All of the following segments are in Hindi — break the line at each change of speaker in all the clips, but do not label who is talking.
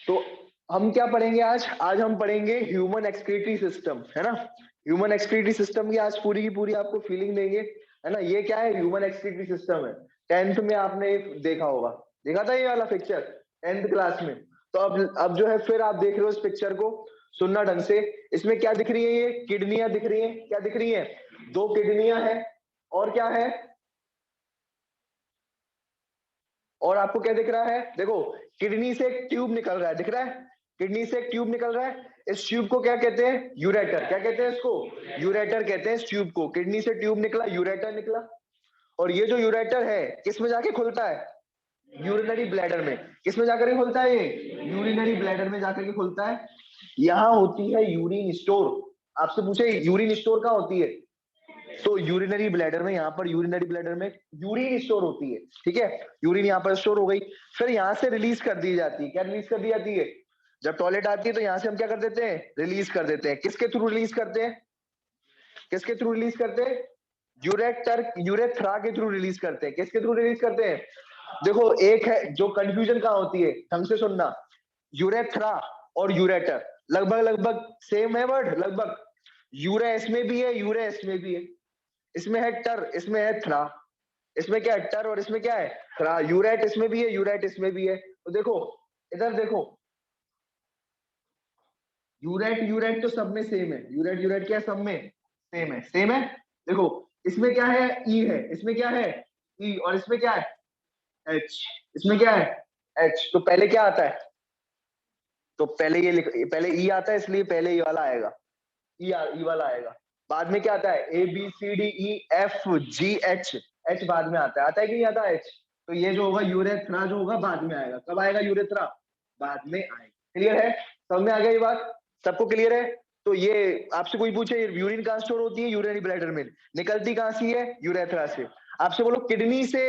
तो हम क्या पढ़ेंगे आज? आज हम पढ़ेंगे ह्यूमन एक्सक्रीटरी सिस्टम, है ना। ह्यूमन एक्सक्रीटरी सिस्टम की आज पूरी की पूरी आपको फीलिंग देंगे, है ना। ये क्या है? ह्यूमन एक्सक्रीटरी सिस्टम है। 10th में आपने देखा होगा, देखा था ये वाला पिक्चर 10th क्लास में। तो अब जो है फिर आप देख रहे हो इस पिक्चर को, सुनना ढंग से। इसमें क्या दिख रही है? ये किडनियां दिख रही हैं। क्या दिख रही हैं? 2 किडनियां हैं। और क्या है? और आपको क्या दिख रहा है? देखो, किडनी से एक ट्यूब निकल रहा है, दिख रहा है? किडनी से एक ट्यूब निकल रहा है। इस ट्यूब को क्या कहते हैं? यूरेटर। क्या कहते हैं इसको? यूरेटर कहते हैं इस ट्यूब को। किडनी से ट्यूब निकला, यूरेटर निकला। और ये जो यूरेटर है किस में जाके खुलता है? यूरिनरी ब्लैडर में। किस में जाकर के खुलता है ये? यूरिनरी ब्लैडर में जाकर के खुलता है। यहाँ होती है यूरिन स्टोर। आपसे पूछे यूरिन स्टोर कहाँ होती है? तो यूरिनरी ब्लैडर में, यहाँ पर यूरिनरी ब्लैडर में यूरिन स्टोर होती है, ठीक है। यूरिन यहाँ पर स्टोर हो गई, फिर यहाँ से रिलीज कर दी जाती है। क्या रिलीज कर दी जाती है? जब टॉयलेट आती है तो यहाँ से हम क्या कर देते हैं? रिलीज कर देते हैं। किसके थ्रू रिलीज करते हैं? किसके थ्रू रिलीज करते हैं? यूरेटर, यूरेथ्रा के थ्रू रिलीज करते हैं। किसके थ्रू रिलीज करते हैं? देखो, एक है जो कंफ्यूजन कहाँ होती है, ढंग से सुनना। यूरेथ्रा और यूरेटर लगभग लगभग सेम है वर्ड, लगभग। यूरे इसमें भी है, यूरे इसमें भी है। इसमें है टर, इसमें है थ्रा। इसमें क्या है? टर, और इसमें क्या है? थ्रा। यूरेट इसमें भी है, यूरेट इसमें भी है। तो देखो, इधर देखो, यूरेट यूरेट तो सब में सेम है। यूरेट यूरेट क्या है? सब में सेम है, सेम है। देखो, इसमें क्या है? ई है। इसमें क्या है? ई। और इसमें क्या है? एच। इसमें क्या है? एच। तो पहले क्या आता है? तो पहले ये पहले ई आता है, इसलिए पहले ये वाला आएगा। ई वाला आएगा। बाद में क्या आता है? A B C D E F G H. H बाद में आता है। आता है कि नहीं आता एच? तो ये जो होगा यूरेथ्रा जो होगा बाद में आएगा। कब आएगा यूरेथ्रा? बाद में आएगा। क्लियर है? समझ में आ गई बात? सबको क्लियर है? तो ये आपसे कोई पूछे यूरिन कहाँ स्टोर होती है? यूरिनरी ब्लैडर में। निकलती कहाँ से है? यूरेथ्रा से। आपसे बोलो किडनी से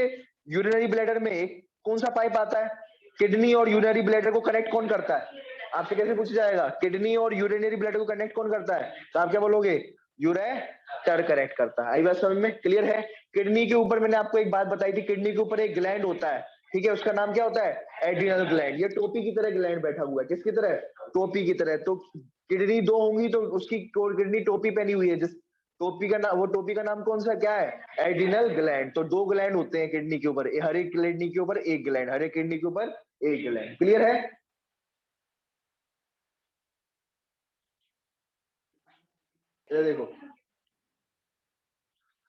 यूरिनरी ब्लैडर में कौन सा पाइप आता है? किडनी और यूरिनरी ब्लैडर को कनेक्ट कौन करता है? आपसे कैसे पूछा जाएगा? किडनी और यूरिनरी ब्लैडर को कनेक्ट कौन करता है? तो आप क्या बोलोगे? यूरेटर कनेक्ट करता है। आई बात समझ में? क्लियर है? किडनी के ऊपर मैंने आपको एक बात बताई थी, किडनी के ऊपर एक ग्लैंड होता है, ठीक है। उसका नाम क्या होता है? Adrenal gland. ये टोपी की तरह ग्लैंड बैठा हुआ है। किसकी तरह? टोपी की तरह। तो किडनी 2 होंगी तो उसकी किडनी टोपी पहनी हुई है, जिस टोपी का नाम, वो टोपी का नाम कौन सा क्या है? Adrenal gland. तो 2 ग्लैंड होते हैं किडनी के ऊपर, हर एक किडनी के ऊपर एक ग्लैंड, हर एक किडनी के ऊपर एक ग्लैंड। क्लियर है? ये देखो,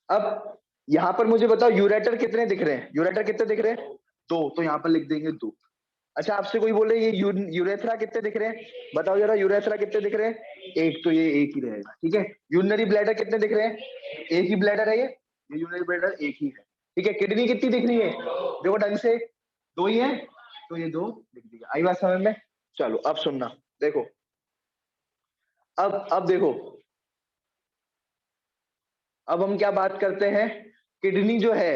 अब यहां पर मुझे बताओ यूरेटर कितने दिख रहे हैं? यूरेटर कितने दिख रहे हैं? 2। तो यहां पर लिख देंगे 2। अच्छा, आपसे कोई बोले ये यूरेथ्रा कितने दिख रहे हैं? बताओ जरा, यूरेथ्रा कितने दिख रहे हैं? एक। तो ये एक ही रहेगा, ठीक है। यूरिनरी ब्लैडर कितने दिख रहे हैं? एक ही ब्लैडर है ये यूरिनरी ब्लैडर एक ही है, ठीक है। किडनी कितनी दिख रही है? देखो ढंग से, 2 ही है। तो ये 2 लिख दिया। आई बात समझ में? चलो अब सुनना, देखो, अब देखो, अब हम क्या बात करते हैं। किडनी जो है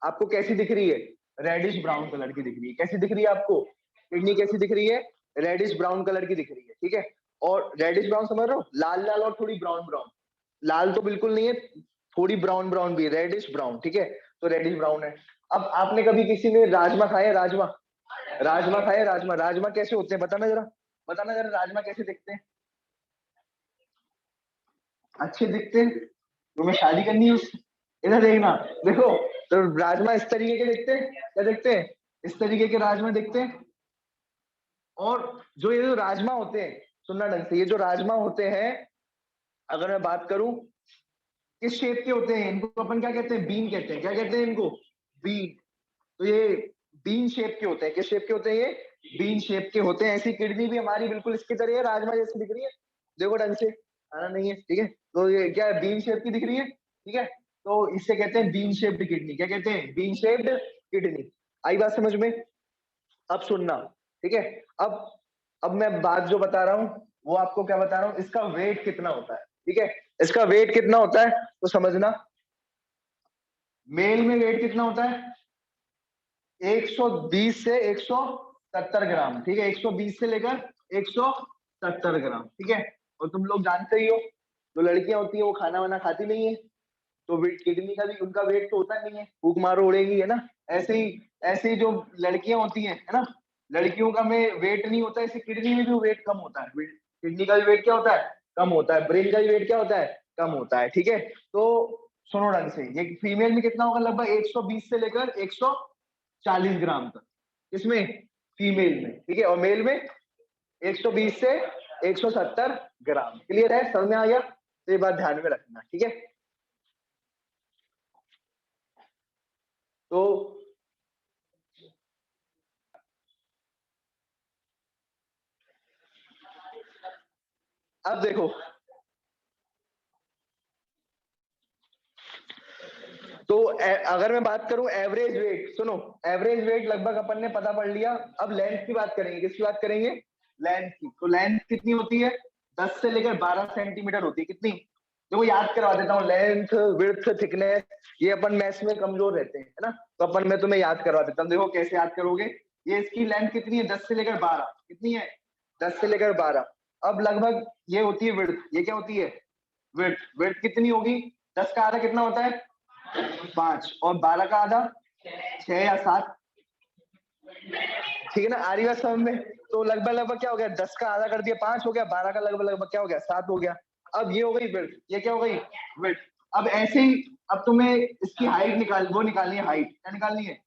आपको कैसी दिख रही है? रेडिश ब्राउन कलर की दिख रही है। कैसी दिख रही है आपको? किडनी कैसी दिख रही है? रेडिश ब्राउन कलर की दिख रही है, ठीक है। और रेडिश ब्राउन समझ रहे हो? लाल लाल और थोड़ी ब्राउन ब्राउन। लाल तो बिल्कुल नहीं है, थोड़ी ब्राउन ब्राउन भी है, रेडिश ब्राउन, ठीक है। तो रेडिश ब्राउन है। अब आपने कभी किसी ने राजमा खाए? राजमा, राजमा खाए? राजमा, राजमा कैसे होते हैं बताना जरा, बताना जरा, राजमा कैसे दिखते हैं? अच्छे दिखते हैं। तुम्हें शादी करनी है उससे? इधर देखना, देखो। तो राजमा इस तरीके के दिखते हैं। क्या दिखते हैं? इस तरीके के राजमा दिखते हैं। और जो ये जो राजमा होते हैं, सुनना ढंग से, ये जो राजमा होते हैं, अगर मैं बात करूं, किस शेप के होते हैं? इनको अपन क्या कहते हैं? बीन कहते हैं। क्या कहते हैं इनको? बीन। तो ये बीन शेप के होते हैं। किस शेप के होते हैं ये? बीन शेप के होते हैं। ऐसी किडनी भी हमारी बिल्कुल इसकी तरह है, राजमा जैसी दिख रही है। देखो ढंग से, आना नहीं है, ठीक है। तो ये क्या है? बीन शेप की दिख रही है, ठीक है। तो इससे कहते हैं बीन शेप्ड किडनी। क्या कहते हैं? Bean shaped kidney. आई बात समझ में? अब सुनना, ठीक है। अब मैं बात जो बता रहा हूँ वो आपको क्या बता रहा हूँ, इसका वेट कितना होता है, ठीक है। इसका वेट कितना होता है तो समझना। मेल में वेट कितना होता है? 120 से 170 ग्राम, ठीक है। 120 से लेकर 170 ग्राम, ठीक है। और तुम लोग जानते ही हो, जो लड़कियां होती है वो खाना वाना खाती नहीं है, तो किडनी का भी उनका वेट तो होता नहीं है, फूक मारो उड़ेगी, है ना। ऐसे ही जो लड़कियां होती हैं, है ना, लड़कियों का में वेट नहीं होता है, इसे किडनी में भी वेट कम होता है। किडनी का भी वेट क्या होता है, कम होता है। ब्रेन का भी वेट क्या होता है, कम होता है। ठीक है, तो सुनो ढंग से, ये फीमेल में कितना होगा, लगभग 120 से लेकर 140 ग्राम तक, इसमें फीमेल में। ठीक है, और मेल में 120 से 170 ग्राम। क्लियर है, समझ में आ गया? तो ये बात ध्यान में रखना। ठीक है, तो अब देखो, तो अगर मैं बात करूं एवरेज वेट, सुनो, एवरेज वेट लगभग अपन ने पता पढ़ लिया। अब लेंथ की बात करेंगे, किसकी बात करेंगे, लेंथ की। तो लेंथ कितनी होती है, 10 से लेकर 12 सेंटीमीटर होती है। कितनी, देखो याद करवा देता हूँ, लेंथ विड्थ थिकनेस, ये अपन मैथ्स में कमजोर रहते हैं, है ना, तो अपन मैं तुम्हें याद करवा देता हूँ। देखो कैसे याद करोगे, ये इसकी लेंथ कितनी है, 10 से लेकर 12, कितनी है, 10 से लेकर 12। अब लगभग ये होती है विड्थ, ये क्या होती है, विड्थ। विड्थ कितनी होगी, 10 का आधा कितना होता है, 5, और 12 का आधा 6 या 7। ठीक है ना, आ रही बात समझ में? तो लगभग लगभग क्या हो गया, 10 का आधा कर दिया 5 हो गया, 12 का लगभग लगभग क्या हो गया, 7 हो गया। अब ये हो गई विड्थ, ये क्या हो गई, विड्थ। अब ऐसे ही, अब तुम्हें इसकी हाइट निकालनी है, हाइट क्या निकालनी है,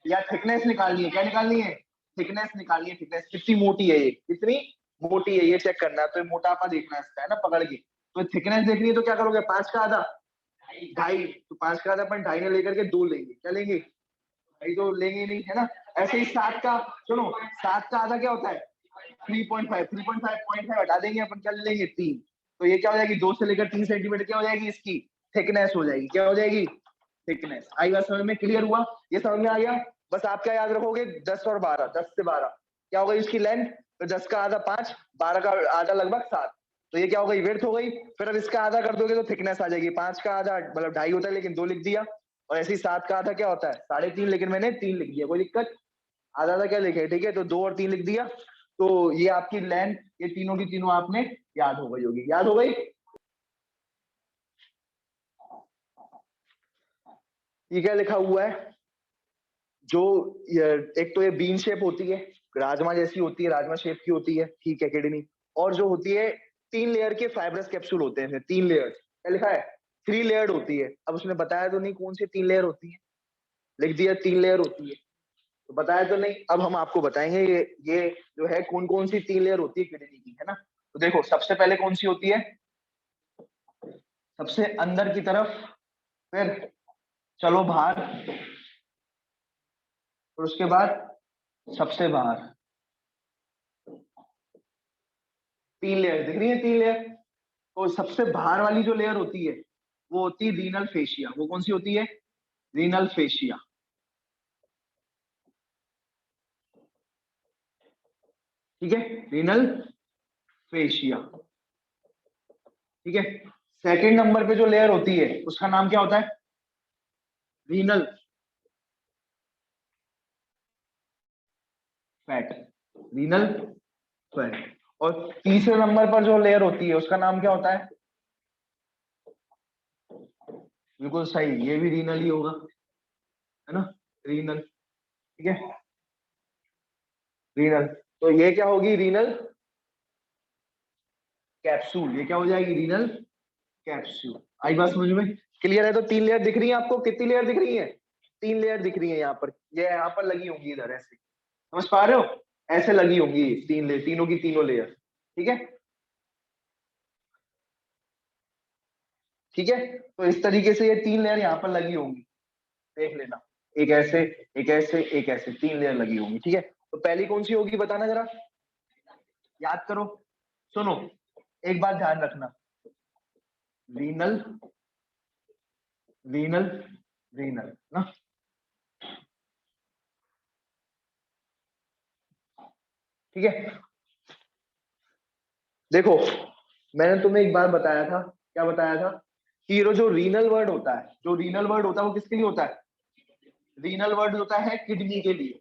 या थिकनेस निकालनी है, क्या निकालनी है, थिकनेस निकालनी है। थिकनेस कितनी मोटी है, ये कितनी मोटी है, ये चेक करना है। तो ये मोटापा देखना है इसका, है ना, पकड़ के। तो थिकनेस देखनी है, तो क्या करोगे, 5 का आधा 2.5, तो 5 का आधा अपन 2.5 ने लेकर के 2 लेंगे, क्या लेंगे, भाई तो लेंगे नहीं, है ना। ऐसे ही 7 का, सुनो, 7 का आधा क्या होता है, 3.5, 3.5 हटा देंगे अपन, क्या ले लेंगे, 3। तो ये क्या हो जाएगी, 2 से लेकर 3 सेंटीमीटर क्या हो जाएगी, इसकी थिकनेस हो जाएगी, क्या हो जाएगी, थिकनेस। आई बात समझ में, क्लियर हुआ, ये समझ में आ गया। बस आप क्या याद रखोगे, 10 और 12, 10 से 12 क्या हो गई इसकी लेंथ, तो 10 का आधा 5, 12 का आधा लगभग 7, तो ये क्या हो गई, विड्थ हो गई। फिर अब इसका आधा कर दोगे तो थिकनेस आ जाएगी। 5 का आधा मतलब 2.5 होता है, लेकिन 2 लिख दिया। और ऐसे ही 7 का आधा क्या होता है, 3.5, लेकिन मैंने 3 लिख दिया, कोई दिक्कत, आधा आधा क्या लिखे, ठीक है, तो 2 और 3 लिख दिया। तो ये आपकी लेंथ, ये तीनों की तीनों आपने याद हो गई होगी, याद हो गई। ये क्या लिखा हुआ है, जो एक तो ये बीन शेप होती है, राजमा जैसी होती है, राजमा शेप की होती है, ठीक है, किडनी। और जो होती है 3 लेयर के फाइब्रस कैप्सूल होते हैं, 3 लेयर, क्या लिखा है, 3 लेयर्ड होती है। अब उसने बताया तो नहीं कौन सी 3 लेयर होती है, लिख दिया 3 लेयर होती है, तो बताया तो नहीं। अब हम आपको बताएंगे ये जो है कौन कौन सी 3 लेयर होती है किडनी की, है ना। तो देखो सबसे पहले कौन सी होती है, सबसे अंदर की तरफ, फिर चलो बाहर, और उसके बाद सबसे बाहर। 3 लेयर दिख रही है, 3 लेयर। तो सबसे बाहर वाली जो लेयर होती है वो होती है रीनल फेशिया। वो कौन सी होती है, रीनल फेशिया। ठीक है, रीनल फेशिया। ठीक है, सेकंड नंबर पे जो लेयर होती है उसका नाम क्या होता है, रीनल फैट, रीनल फैट। और तीसरे नंबर पर जो लेयर होती है उसका नाम क्या होता है, बिल्कुल सही, ये भी रीनल ही होगा, है ना, रीनल। ठीक है, रीनल। तो ये क्या होगी, रीनल कैप्सूल, ये क्या हो जाएगी, रीनल कैप्सूल। आई बात समझ में, क्लियर है। तो 3 लेयर दिख रही है आपको, कितनी लेयर दिख रही है, 3 लेयर दिख रही है यहाँ पर, ये यहाँ पर लगी होंगी इधर, ऐसे समझ पा रहे हो, ऐसे लगी होंगी 3 लेयर, तीनों की तीनों लेयर। ठीक है, ठीक है, तो इस तरीके से ये 3 लेयर यहाँ पर लगी होंगी, देख लेना, एक ऐसे, एक ऐसे, एक ऐसे, 3 लेयर लगी होंगी। ठीक है, तो पहली कौन सी होगी बताना जरा, याद करो। सुनो, एक बात ध्यान रखना, रीनल, रीनल, रीनल ना। ठीक है, देखो मैंने तुम्हें एक बार बताया था, क्या बताया था, कि ये जो रीनल वर्ड होता है, जो रीनल वर्ड होता है वो किसके लिए होता है, रीनल वर्ड होता है किडनी के लिए।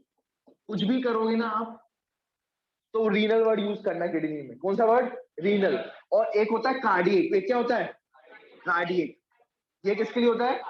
कुछ भी करोगे ना आप, तो रीनल वर्ड यूज करना किडनी में, कौन सा वर्ड, रीनल। और एक होता है कार्डियक, एक क्या होता है, कार्डियक, ये किसके लिए होता है,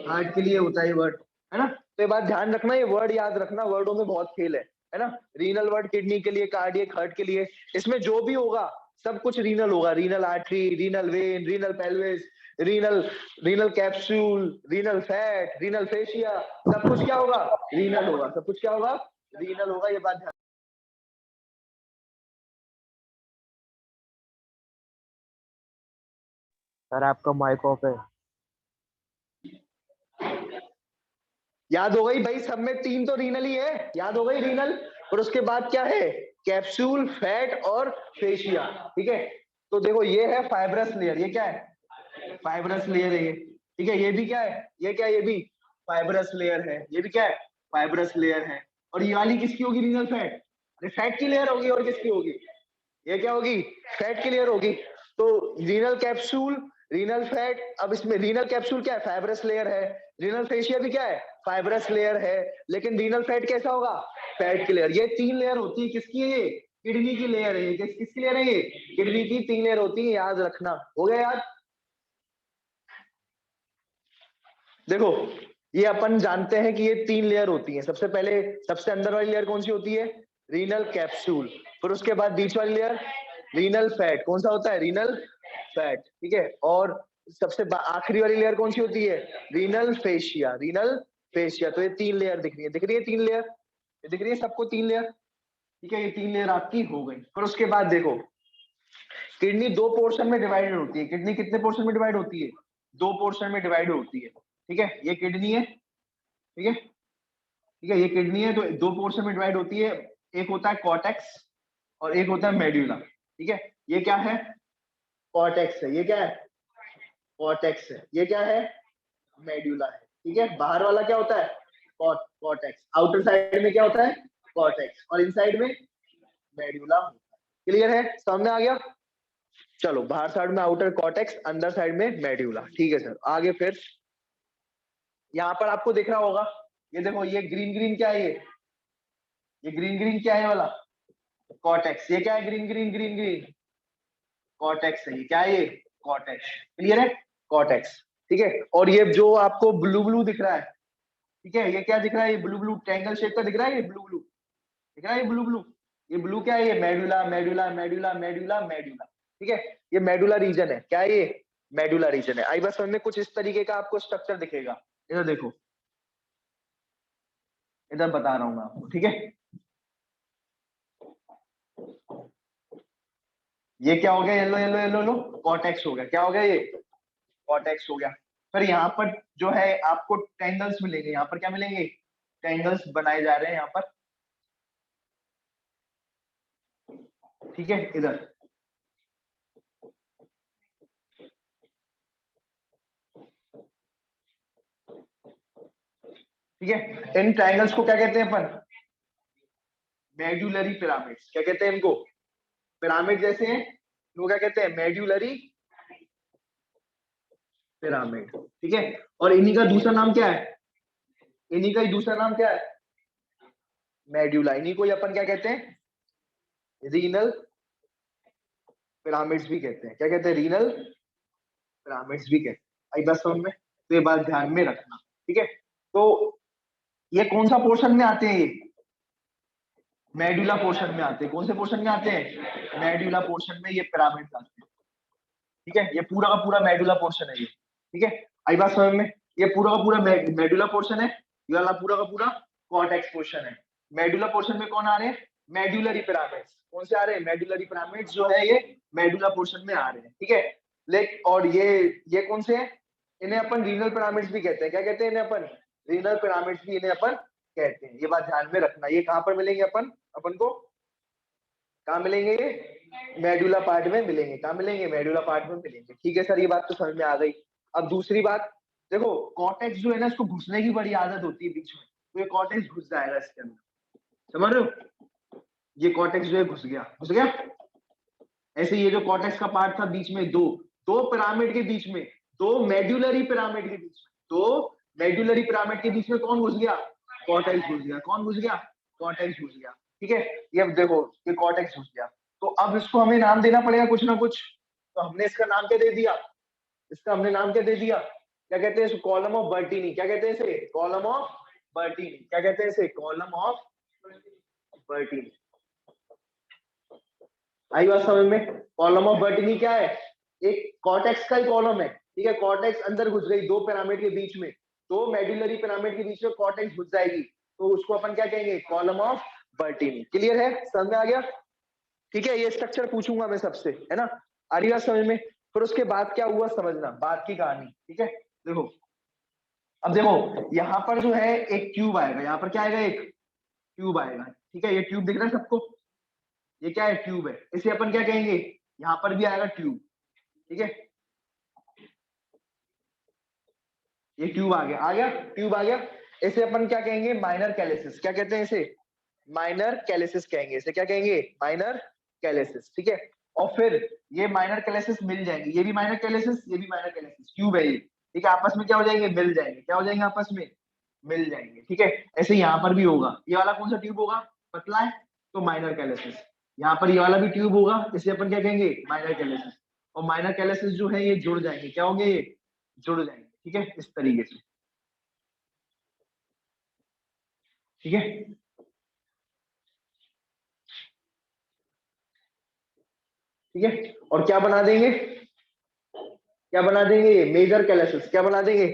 हार्ट के लिए होता है ये वर्ड, है ना। तो ये बात ध्यान रखना, ये वर्ड याद रखना, वर्डों में बहुत खेल है। है ना। रीनल वर्ड किडनी के लिए, कार्डियक हार्ट के लिए, इसमें जो भी होगा सब कुछ रीनल होगा। Renal artery, renal vein, renal pelvis, renal renal capsule, renal fat, renal fascia, सब कुछ क्या होगा, रीनल होगा। सब कुछ क्या होगा, रीनल होगा। ये बात ध्यान।
सर आपका माइक ऑफ है।
याद हो गई भाई, सब में तीन तो रीनल ही है, याद हो गई रीनल। और उसके बाद क्या है, कैप्सूल, फैट और फेशिया। ठीक है, तो देखो ये है फाइब्रस लेयर। ये क्या है, फाइब्रस लेयर है ये। ठीक है, ये भी क्या है, ये क्या है, ये भी फाइब्रस लेयर है। ये भी क्या है, फाइब्रस लेयर है। और ये वाली किसकी होगी, रीनल फैट। अरे फैट की लेयर होगी, और किसकी होगी, ये क्या होगी, फैट की लेयर होगी। तो रीनल कैप्सूल, रीनल फैट। अब इसमें रीनल कैप्सूल क्या है, फाइब्रस लेयर है। रीनल फेशिया भी क्या है, फाइब्रस लेयर है। लेकिन रीनल फैट कैसा होगा, फैट की लेयर। ये तीन लेयर होती है, किसकी है ये, किडनी की लेयर है। ये किसकी लेयर है, ये किडनी की तीन लेयर होती है, याद रखना। हो गया याद। देखो ये अपन जानते हैं कि ये तीन लेयर होती है। सबसे पहले सबसे अंदर वाली लेयर कौन सी होती है, रीनल कैप्सूल। फिर उसके बाद बीच वाली लेयर रीनल फैट। कौन सा होता है, रीनल फैट। ठीक है, और सबसे आखिरी वाली लेयर कौन सी होती है, रीनल फेशिया, रीनल फेशिया। तो ये तीन लेयर दिख रही है, दिख रही है तीन लेयर, ये दिख रही है सबको तीन लेयर। ठीक है, ये तीन लेयर आपकी हो गई। फिर उसके बाद देखो, किडनी दो पोर्शन में डिवाइडेड होती है। किडनी कितने पोर्शन में डिवाइड होती है, दो पोर्शन में डिवाइड होती है। ठीक है, ये किडनी है। ठीक है, ठीक है, ये किडनी है, तो दो पोर्शन में डिवाइड होती है। एक होता है कॉर्टेक्स और एक होता है मेड्यूला। ठीक है, ये क्या है, कॉर्टेक्स है। ये क्या है, कॉर्टेक्स है। ये क्या है, मेड्यूला है। ठीक है, बाहर वाला क्या होता है, कॉर्टेक्स। आउटर साइड में क्या होता है, कॉर्टेक्स, और इनसाइड में मेड्यूला होता है। क्लियर है, सामने आ गया। चलो, बाहर साइड में आउटर कॉर्टेक्स, अंदर साइड में मेड्यूला। ठीक है सर, आगे फिर यहाँ पर आपको दिख रहा होगा, ये देखो, ये ग्रीन ग्रीन क्या है, ये ग्रीन ग्रीन क्या है वाला, कॉर्टेक्स। ये क्या है, green green green green, cortex है। ये क्या है, ये कॉर्टेक्स। क्लियर है, कॉर्टेक्स। ठीक है, और ये जो आपको ब्लू ब्लू दिख रहा है, ठीक है, ये क्या दिख रहा है, ये ब्लू ब्लू ट्रायंगल शेप का दिख रहा है, ये ब्लू ब्लू दिख रहा है, ये ब्लू ब्लू। ये ब्लू क्या है, ये medulla medulla medulla medulla medulla. ठीक है, ये मेडुला रीजन है। क्या है ये, मेडुला रीजन है। आई बस समझ में, कुछ इस तरीके का आपको स्ट्रक्चर दिखेगा। इधर देखो, इधर बता रहा हूं मैं आपको। ठीक है, ये क्या हो गया, yellow yellow yellow yellow, cortex हो गया। क्या हो गया, ये कॉर्टेक्स हो गया। फिर यहाँ पर जो है आपको टेंगल्स मिलेंगे। यहाँ पर क्या मिलेंगे, टेंगल्स बनाए जा रहे हैं यहाँ पर। ठीक है, इधर ठीक है, इन ट्रायंगल्स को क्या कहते हैं अपन, मेड्यूलरी पिरामिड्स। क्या कहते हैं इनको, पिरामिड जैसे हैं, इनको क्या कहते हैं, मेड्यूलरी पिरामिड। ठीक है, और इन्हीं का दूसरा नाम क्या है, इन्हीं का ही दूसरा नाम क्या है, मेड्यूला। इन्हीं को ही अपन क्या कहते हैं, रीनल पिरामिड्स भी कहते हैं। क्या कहते हैं, रीनल पिरामिड्स भी कहते हैं। आई बात समझ में, तो ये बात ध्यान में रखना। ठीक है, तो ये कौन सा पोर्शन में आते हैं, ये मेडुला पोर्शन में आते हैं। कौन से पोर्शन में आते हैं, मेडुला पोर्शन में ये पिरामिड आते हैं। ठीक है, ये पूरा का पूरा मेडुला पोर्शन है ये। ठीक है, आई बात समझ में, ये पूरा का पूरा मेडुला पोर्शन है। ये वाला पूरा का पूरा कॉर्टेक्स पोर्शन है। मेडुला पोर्शन में कौन आ रहे हैं, मेडुलरी पिरामिड्स। कौन से आ रहे हैं, मेडुलरी पिरामिड्स जो है ये मेडुला पोर्शन में आ रहे हैं। ठीक है, और ये कौन से हैं, इन्हें अपन रीनल पिरामिड्स भी कहते हैं। क्या कहते हैं इन्हें अपन, रीनल पिरामिड्स भी इन्हें अपन कहते हैं। ये बात ध्यान में रखना। ये कहां पर मिलेंगे अपन को कहाँ मिलेंगे, ये मेडुला पार्ट में मिलेंगे। कहाँ मिलेंगे, मेडुला पार्ट में मिलेंगे। ठीक है सर, ये बात तो समझ में आ गई। अब दूसरी बात, देखो कॉर्टेक्स जो है ना, इसको घुसने की बड़ी आदत होती है बीच में, तो ये कॉर्टेक्स घुस जाएगा इसके अंदर। समझ रहे हो, ये कॉर्टेक्स जो है घुस गया, घुस गया। ऐसे ये जो कॉर्टेक्स का पार्ट था बीच में, दो दो पिरामिड के बीच में, दो मेडुलरी पिरामिड के बीच में, दो मेडुलरी पिरामिड के बीच में कौन घुस गया, कॉर्टेक्स घुस गया। कौन घुस गया, कॉर्टेक्स घुस गया। ठीक है, ये देखो, ये कॉर्टेक्स घुस गया। तो अब इसको हमें नाम देना पड़ेगा कुछ ना कुछ। तो हमने इसका नाम क्या दे दिया, इसका हमने नाम क्या दे दिया, क्या कहते हैं इसको, कॉलम ऑफ बर्टीनी। क्या कहते हैं इसे, कॉलम ऑफ बर्टीनी। क्या कहते हैं इसे, कॉलम ऑफ बर्टीनी। आई बात समझ में? कॉलम ऑफ बर्टीनी क्या है? एक कॉर्टेक्स का ही कॉलम है, ठीक है। कॉर्टेक्स अंदर घुस गई दो पिरामिड के बीच में, दो मेडुलरी पिरामिड के बीच में कॉर्टेक्स घुस जाएगी, तो उसको अपन क्या कहेंगे? Column of बर्टीनी। क्लियर है? समझ में आ गया? ठीक है, ये स्ट्रक्चर पूछूंगा मैं सबसे, है ना? आ रही बात समझ में? फिर उसके बाद क्या हुआ समझना, बाद की कहानी, ठीक है। देखो, अब देखो यहाँ पर जो है एक ट्यूब आएगा, यहाँ पर क्या आएगा? एक ट्यूब आएगा, ठीक है। ये ट्यूब दिख रहा है सबको? ये क्या है? ट्यूब है। इसे अपन क्या कहेंगे? यहाँ पर भी आएगा ट्यूब, ठीक है। ये ट्यूब आ गया, आ गया, ट्यूब आ गया। इसे अपन क्या कहेंगे? माइनर कैलिसिस। क्या कहते हैं इसे? माइनर कैलिसिस कहेंगे इसे। क्या कहेंगे? माइनर कैलिसिस, ठीक है। और फिर ये माइनर कैलिसिस मिल जाएंगे, ये भी माइनर कैलिसिस, ये भी माइनर कैलिसिस, ट्यूब है ये, ठीक है। आपस में क्या हो जाएंगे? मिल जाएंगे। क्या हो जाएंगे? आपस में मिल जाएंगे, ठीक है। ऐसे यहाँ पर भी होगा। ये वाला कौन सा ट्यूब होगा? पतला है तो माइनर कैलिसिस। यहाँ पर ये वाला भी ट्यूब होगा, इसे अपन क्या कहेंगे? माइनर कैलिसिस। और माइनर कैलिसिस जो है ये जुड़ जाएंगे। क्या होंगे? ये जुड़ जाएंगे, ठीक है, इस तरीके से, ठीक है। ठीक है, और क्या बना देंगे? क्या बना देंगे? ये मेजर कैलिसिस। क्या बना देंगे?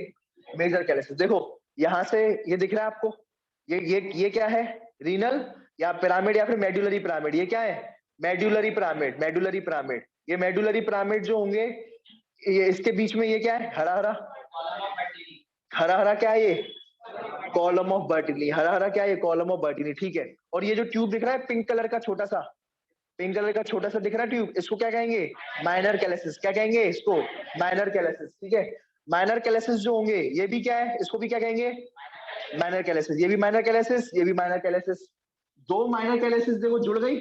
मेजर कैलिसिस। देखो यहां से ये दिख रहा है आपको, ये क्या है? रीनल या पिरामिड या फिर मेडुलरी पिरामिड। ये क्या है? Medullary pyramid, medullary pyramid. ये मेडुलरी पिरामिड जो होंगे, ये इसके बीच में ये क्या है? हरा हरा, हरा हरा क्या है? ये कॉलम ऑफ बर्टिनी। हरा हरा क्या है? ये कॉलम ऑफ बर्टिनी, ठीक है। और ये जो ट्यूब दिख रहा है पिंक कलर का छोटा सा, पिंक कलर का छोटा सा दिख रहा है ट्यूब, इसको क्या कहेंगे? माइनर कैलिसिस। क्या कहेंगे इसको? माइनर कैलिसिस, ठीक है। माइनर कैलिसिस जो होंगे ये भी क्या है? इसको भी क्या कहेंगे? माइनर कैलिसिस। ये भी माइनर कैलिसिस, ये भी माइनर कैलिसिस। दो माइनर कैलिसिस देखो जुड़ गई,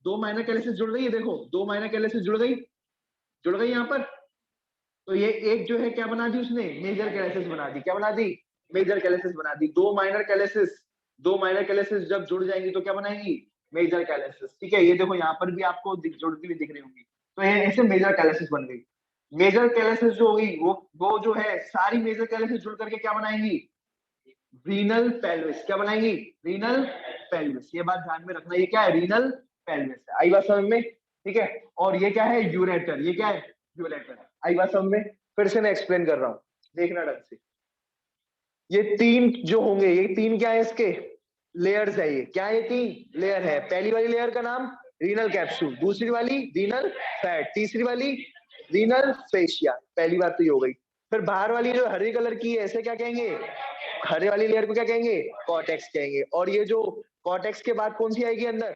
दो माइनर कैलिसिस जुड़ गई है। देखो दो माइनर कैलिसिस जुड़ गई, जुड़ गई यहाँ पर। तो ये एक जो है क्या बना दी उसने? मेजर कैलिसिस बना दी। क्या बना दी? मेजर कैलिसिस बना दी। दो माइनर कैलिसिस, दो माइनर कैलिसिस जब जुड़ जाएंगी तो क्या बनाएंगी? मेजर कैलिसिस, ठीक है। ये देखो यहाँ पर भी आपको जुड़ती हुई दिख रही होंगी, तो ये ऐसे मेजर कैलिसिस बन गई। मेजर कैलिसिस जो होगी वो जो है सारी मेजर कैलिसिस जुड़ करके क्या बनाएंगी? Renal pelvis. क्या बनाएंगी? Renal pelvis. ये बात ध्यान में रखना, ये क्या है? रीनल पेल्विस है। आई बात समझ में? ठीक है। और ये क्या है? यूरेटर। ये क्या है? यूरेटर। आई बात समझ में? फिर से मैं एक्सप्लेन कर रहा हूँ, देखना ढंग से। ये तीन जो होंगे, ये तीन क्या है? इसके लेयर्स है। ये क्या है? ये तीन लेयर है। पहली वाली लेयर का नाम रीनल कैप्सूल, दूसरी वाली रीनल फैट, तीसरी वाली रीनल फेशिया। पहली बात तो ये हो गई। फिर बाहर वाली जो हरे कलर की है, ऐसे क्या कहेंगे? हरे वाली लेयर को क्या कहेंगे? कॉर्टेक्स कहेंगे। और ये जो कॉर्टेक्स के बाद कौन सी आएगी अंदर?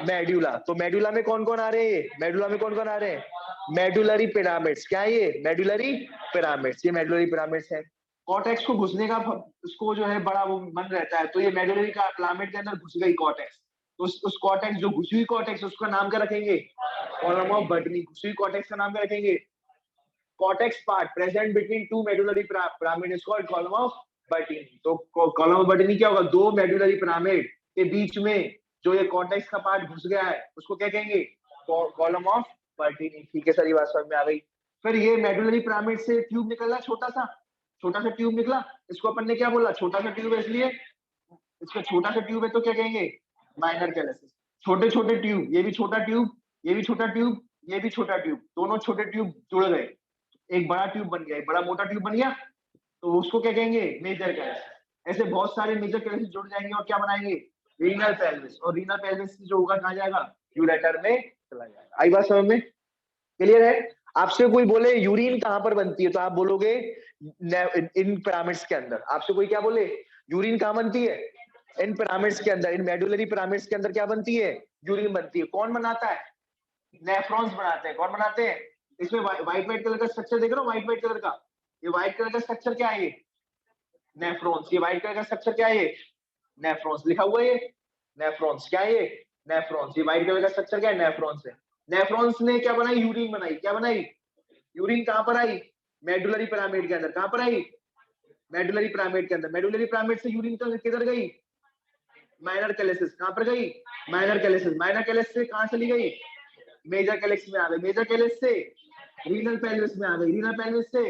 मेडुला। तो मेडुला में कौन कौन आ रहे हैं? मेडुला में कौन कौन आ रहे हैं? Medullary pyramids. क्या है ये? Medullary pyramids. ये मेडुलरी पिरामिड्स है। कॉर्टेक्स को घुसने का उसको जो है बड़ा वो मन रहता है, तो ये मेडुलरी का पिरामिड के अंदर घुस गई कॉर्टेक्स। तो उस कॉर्टेक्स जो घुसी हुई कॉर्टेक्स, उसका नाम क्या रखेंगे? Column of Bertin. घुसी हुई कॉर्टेक्स का नाम क्या रखेंगे? cortex part present between two medullary pyramid is called column of Bertini। तो column of Bertini क्या होगा? दो medullary pyramid के बीच में जो ये cortex का पार्ट घुस गया है उसको क्या कहेंगे? column of Bertini। ठीक है सर, ये बात समझ में आ गई। फिर ये medullary pyramid से ट्यूब निकला, छोटा सा ट्यूब निकला। इसको अपन ने क्या बोला? छोटा सा ट्यूब है, इसलिए इसका छोटा सा ट्यूब है तो क्या कहेंगे? माइनर कैलिसिस। छोटे छोटे ट्यूब, ये भी छोटा ट्यूब, ये भी छोटा ट्यूब, ये भी छोटा ट्यूब, दोनों छोटे ट्यूब जुड़ गए, एक बड़ा ट्यूब बन गया, एक बड़ा मोटा ट्यूब बन गया, तो उसको क्या कहेंगे? मेजर कैलिसिस। ऐसे बहुत सारे मेजर कैलिसिस जुड़ जाएंगे और क्या बनाएंगे? Renal pelvis. और रीनल पेल्विस जो होगा कहाँ जाएगा? यूरेटर में चला जाएगा। आई बात समझ में? क्लियर है? आपसे कोई बोले यूरिन कहाँ पर बनती है, तो आप बोलोगे इन पिरामिड्स के अंदर। आपसे कोई क्या बोले यूरिन कहाँ बनती है? इन पिरामिड्स के अंदर, इन मेडुलरी पिरामिड्स के अंदर क्या बनती है? यूरिन बनती है। कौन बनाता है? नेफ्रॉन्स बनाते हैं। कौन बनाते हैं? इसमें व्हाइट कलर का स्ट्रक्चर देख रहे हो? व्हाइट कलर का, ये व्हाइट कलर का स्ट्रक्चर क्या है? ये नेफ्रॉन्स। ये व्हाइट कलर का स्ट्रक्चर क्या है? ये नेफ्रॉन्स लिखा हुआ है। ये नेफ्रॉन्स क्या है? ये नेफ्रॉन्स। ये व्हाइट कलर का स्ट्रक्चर क्या है? नेफ्रॉन्स है। नेफ्रॉन्स ने क्या बनाई? यूरिन बनाई। क्या बनाई? यूरिन कहां पर आई? मेडुलरी पिरामिड के अंदर। कहां पर आई? मेडुलरी पिरामिड के अंदर। मेडुलरी पिरामिड से यूरिन किधर गई? माइनर कैलिसिस। कहां पर गई? माइनर कैलिसिस। माइनर कैलिसिस से कहां चली गई? मेजर कैलिक्स में आ गई। मेजर कैलिक्स से रीनल पेल्विस में आ गई। रीनल पेल्विस से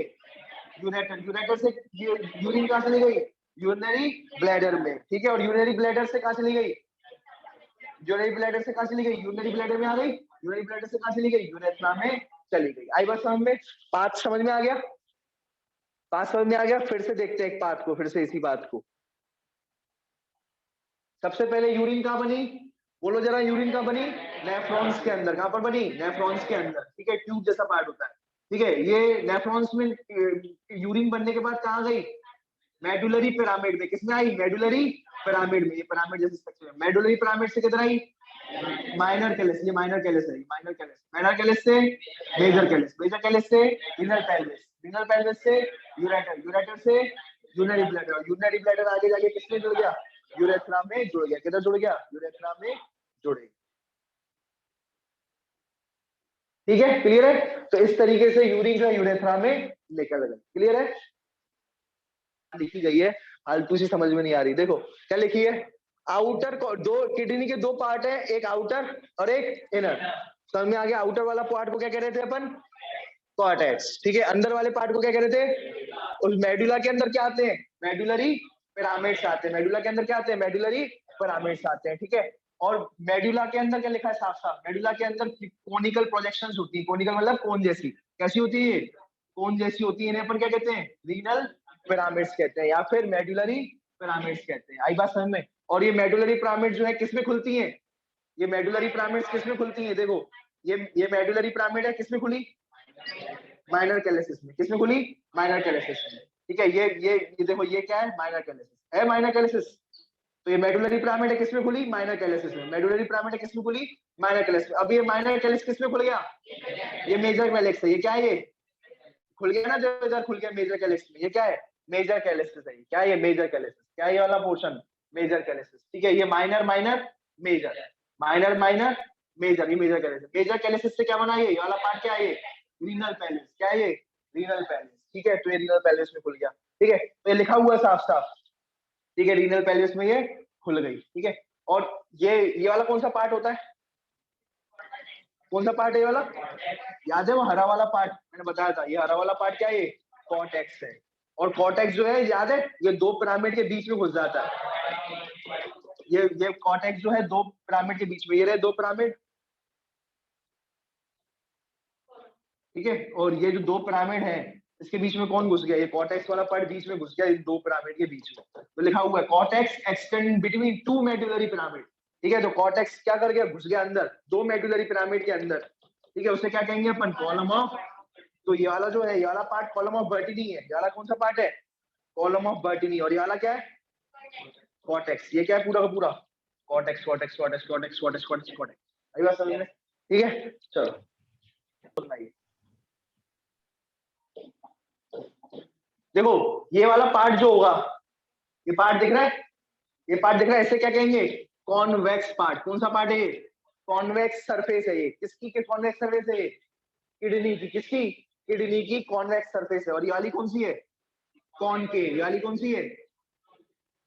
यूरेटर। यूरेटर से यूरिन कहां चली गई? यूरिनरी ब्लैडर में। ठीक है। और यूरिनरी ब्लैडर से कहां चली गई? यूरिनरी ब्लैडर से कहां चली गई, यूरिनरी ब्लैडर में आ गई, यूरिनरी ब्लैडर से कहां चली गई, यूरेथ्रा में चली गई। आई बात समझ में, पाथ समझ में आ गया, पाथ समझ में आ गया। फिर से देखते हैं एक पाथ को, फिर से इसी बात को। सबसे पहले यूरिन कहां बनी, बोलो जरा, यूरिन कहां बनी, नेफ्रॉन्स के अंदर। कहां पर बनी, नेफ्रॉन्स के अंदर, ठीक है, ट्यूब जैसा पार्ट होता है, ठीक है। ये नेफ्रॉन्स में यूरिन बनने के बाद कहां गई, मेडुलरी पिरामिड में। किसमें आई, मेडुलरी पिरामिड में, ये पिरामिड जैसे स्ट्रक्चर है। मेडुलरी पिरामिड से किधर आई, माइनर कैलिस, ये माइनर कैलिस है, माइनर कैलिस, माइनर कैलिस से मेजर कैलिस, मेजर कैलिस से इनर पेल्विस, इनर पेल्विस से यूरेटर, यूरेटर से यूरिनरी ब्लैडर, यूरिनरी ब्लैडर आगे जाके किसमें जुड़ गया, यूरेथ्रा में जुड़ गया। किधर जुड़ गया, यूरेथ्रा में जुड़ गया। ठीक है, क्लियर है। तो इस तरीके से यूरिन जो है यूरेथ्रा में निकल गई। क्लियर है, लिखी गई है, फालतू सी समझ में नहीं आ रही। देखो क्या लिखी है, आउटर दो किडनी के दो पार्ट है, एक आउटर और एक इनर। समझ में आ गया। आउटर वाला पार्ट को क्या कह रहे थे अपन, कॉर्टेक्स, ठीक है। अंदर वाले पार्ट को क्या कह रहे थे, उस मेडुला के अंदर क्या आते हैं, मेडुलरी पिरामिड्स आते हैं। मेडुला के अंदर क्या आते हैं, मेडुलरी पिरामिड्स आते हैं, ठीक है। और मेडुला के अंदर क्या लिखा है साफ साफ, मेडुला के अंदर कोनिकल प्रोजेक्शंस होती है। कोनिकल मतलब कोन जैसी, कैसी होती है, कोन जैसी होती है। इन्हें अपन क्या कहते हैं, रीनल पिरामिड्स कहते हैं, या फिर मेडुलरी पिरामिड्स कहते हैं। आई बात समझ में। और ये मेडुलरी पिरामिड जो है किसमें खुलती है, ये मेडुलरी पिरामिड्स किसमें खुलती है, देखो ये मेडुलरी पिरामिड है, किसमें खुली, माइनर कैलिसिस में। किसमें खुली, माइनर कैलिसिस में, ठीक है। ये देखो, ये क्या है, माइनर कैलिसिस है, माइनर कैलिसिस। तो ये मेडुलरी पिरामिड है, किसमें खुली, माइनर कैलिसिस में। मेडुलरी पिरामिड है, किसमें खुली, माइनर कैलिसिस में। अब ये माइनर कैलिस किसमें खुल गया, ये मेजर कैलिस है। ये क्या है, ये खुल गया ना, जो इधर खुल गया मेजर कैलिस में। ये क्या है, मेजर कैलिसिस है। क्या है ये, मेजर कैलिसिस। क्या है ये वाला पोर्शन, मेजर कैलिसिस, ठीक है। ये minor minor major, minor minor major, ये मेजर कैलिसिस। मेजर कैलिसिस से क्या बना, ये वाला पार्ट क्या है, ये रीनल पैलेस। क्या है ये, रीनल पैलेस, ठीक है। तो ये रीनल पैलेस में खुल गया, ठीक है। तो ये लिखा हुआ है साफ साफ, ठीक है, रीनल पैलेस में ये खुल गई, ठीक है। और ये वाला कौन सा पार्ट होता है, कौन सा पार्ट है ये वाला, याद है वो हरा वाला पार्ट, मैंने बताया था। ये हरा वाला पार्ट क्या है, ये कॉर्टेक्स है। और कॉर्टेक्स जो है, याद है, ये दो पिरामिड के बीच में घुस जाता है। ये कॉर्टेक्स जो है दो पिरामिड के बीच में, ये रहे दो पिरामिड, ठीक है। और ये जो दो पिरामिड है, इसके बीच में कौन घुस गया, ये कॉर्टेक्स वाला पार्ट बीच में घुस गया, इन दो पिरामिड के बीच में। तो लिखा हुआ है cortex extend between two medullary pyramid, ठीक है। तो कॉर्टेक्स क्या कर गया, घुस गया अंदर दो मेडुलरी पिरामिड के अंदर, ठीक है। उसे क्या कहेंगे अपन, कॉलम ऑफ। तो ये वाला जो है, ये वाला पार्ट कॉलम ऑफ बर्टिनी है। ये वाला कौन सा पार्ट है, कॉलम ऑफ बर्टिनी। और ये वाला क्या है, कॉर्टेक्स। ये क्या है, पूरा का पूरा cortex, cortex, cortex, cortex, cortex, cortex, cortex. आई बात समझ में, ठीक है। चलो देखो, ये वाला पार्ट जो होगा, ये पार्ट दिख रहा है, ये पार्ट दिख रहा है, इसे क्या कहेंगे, कॉन्वेक्स पार्ट। कौन सा पार्ट है ये, कॉन्वेक्स सरफेस है ये। किसकी के कॉन्वेक्स सरफेस है ये, किडनी की। किसकी, किडनी की कॉन्वेक्स सरफेस है। और ये वाली कौन सी है, कॉनकेव। ये वाली कौन सी है,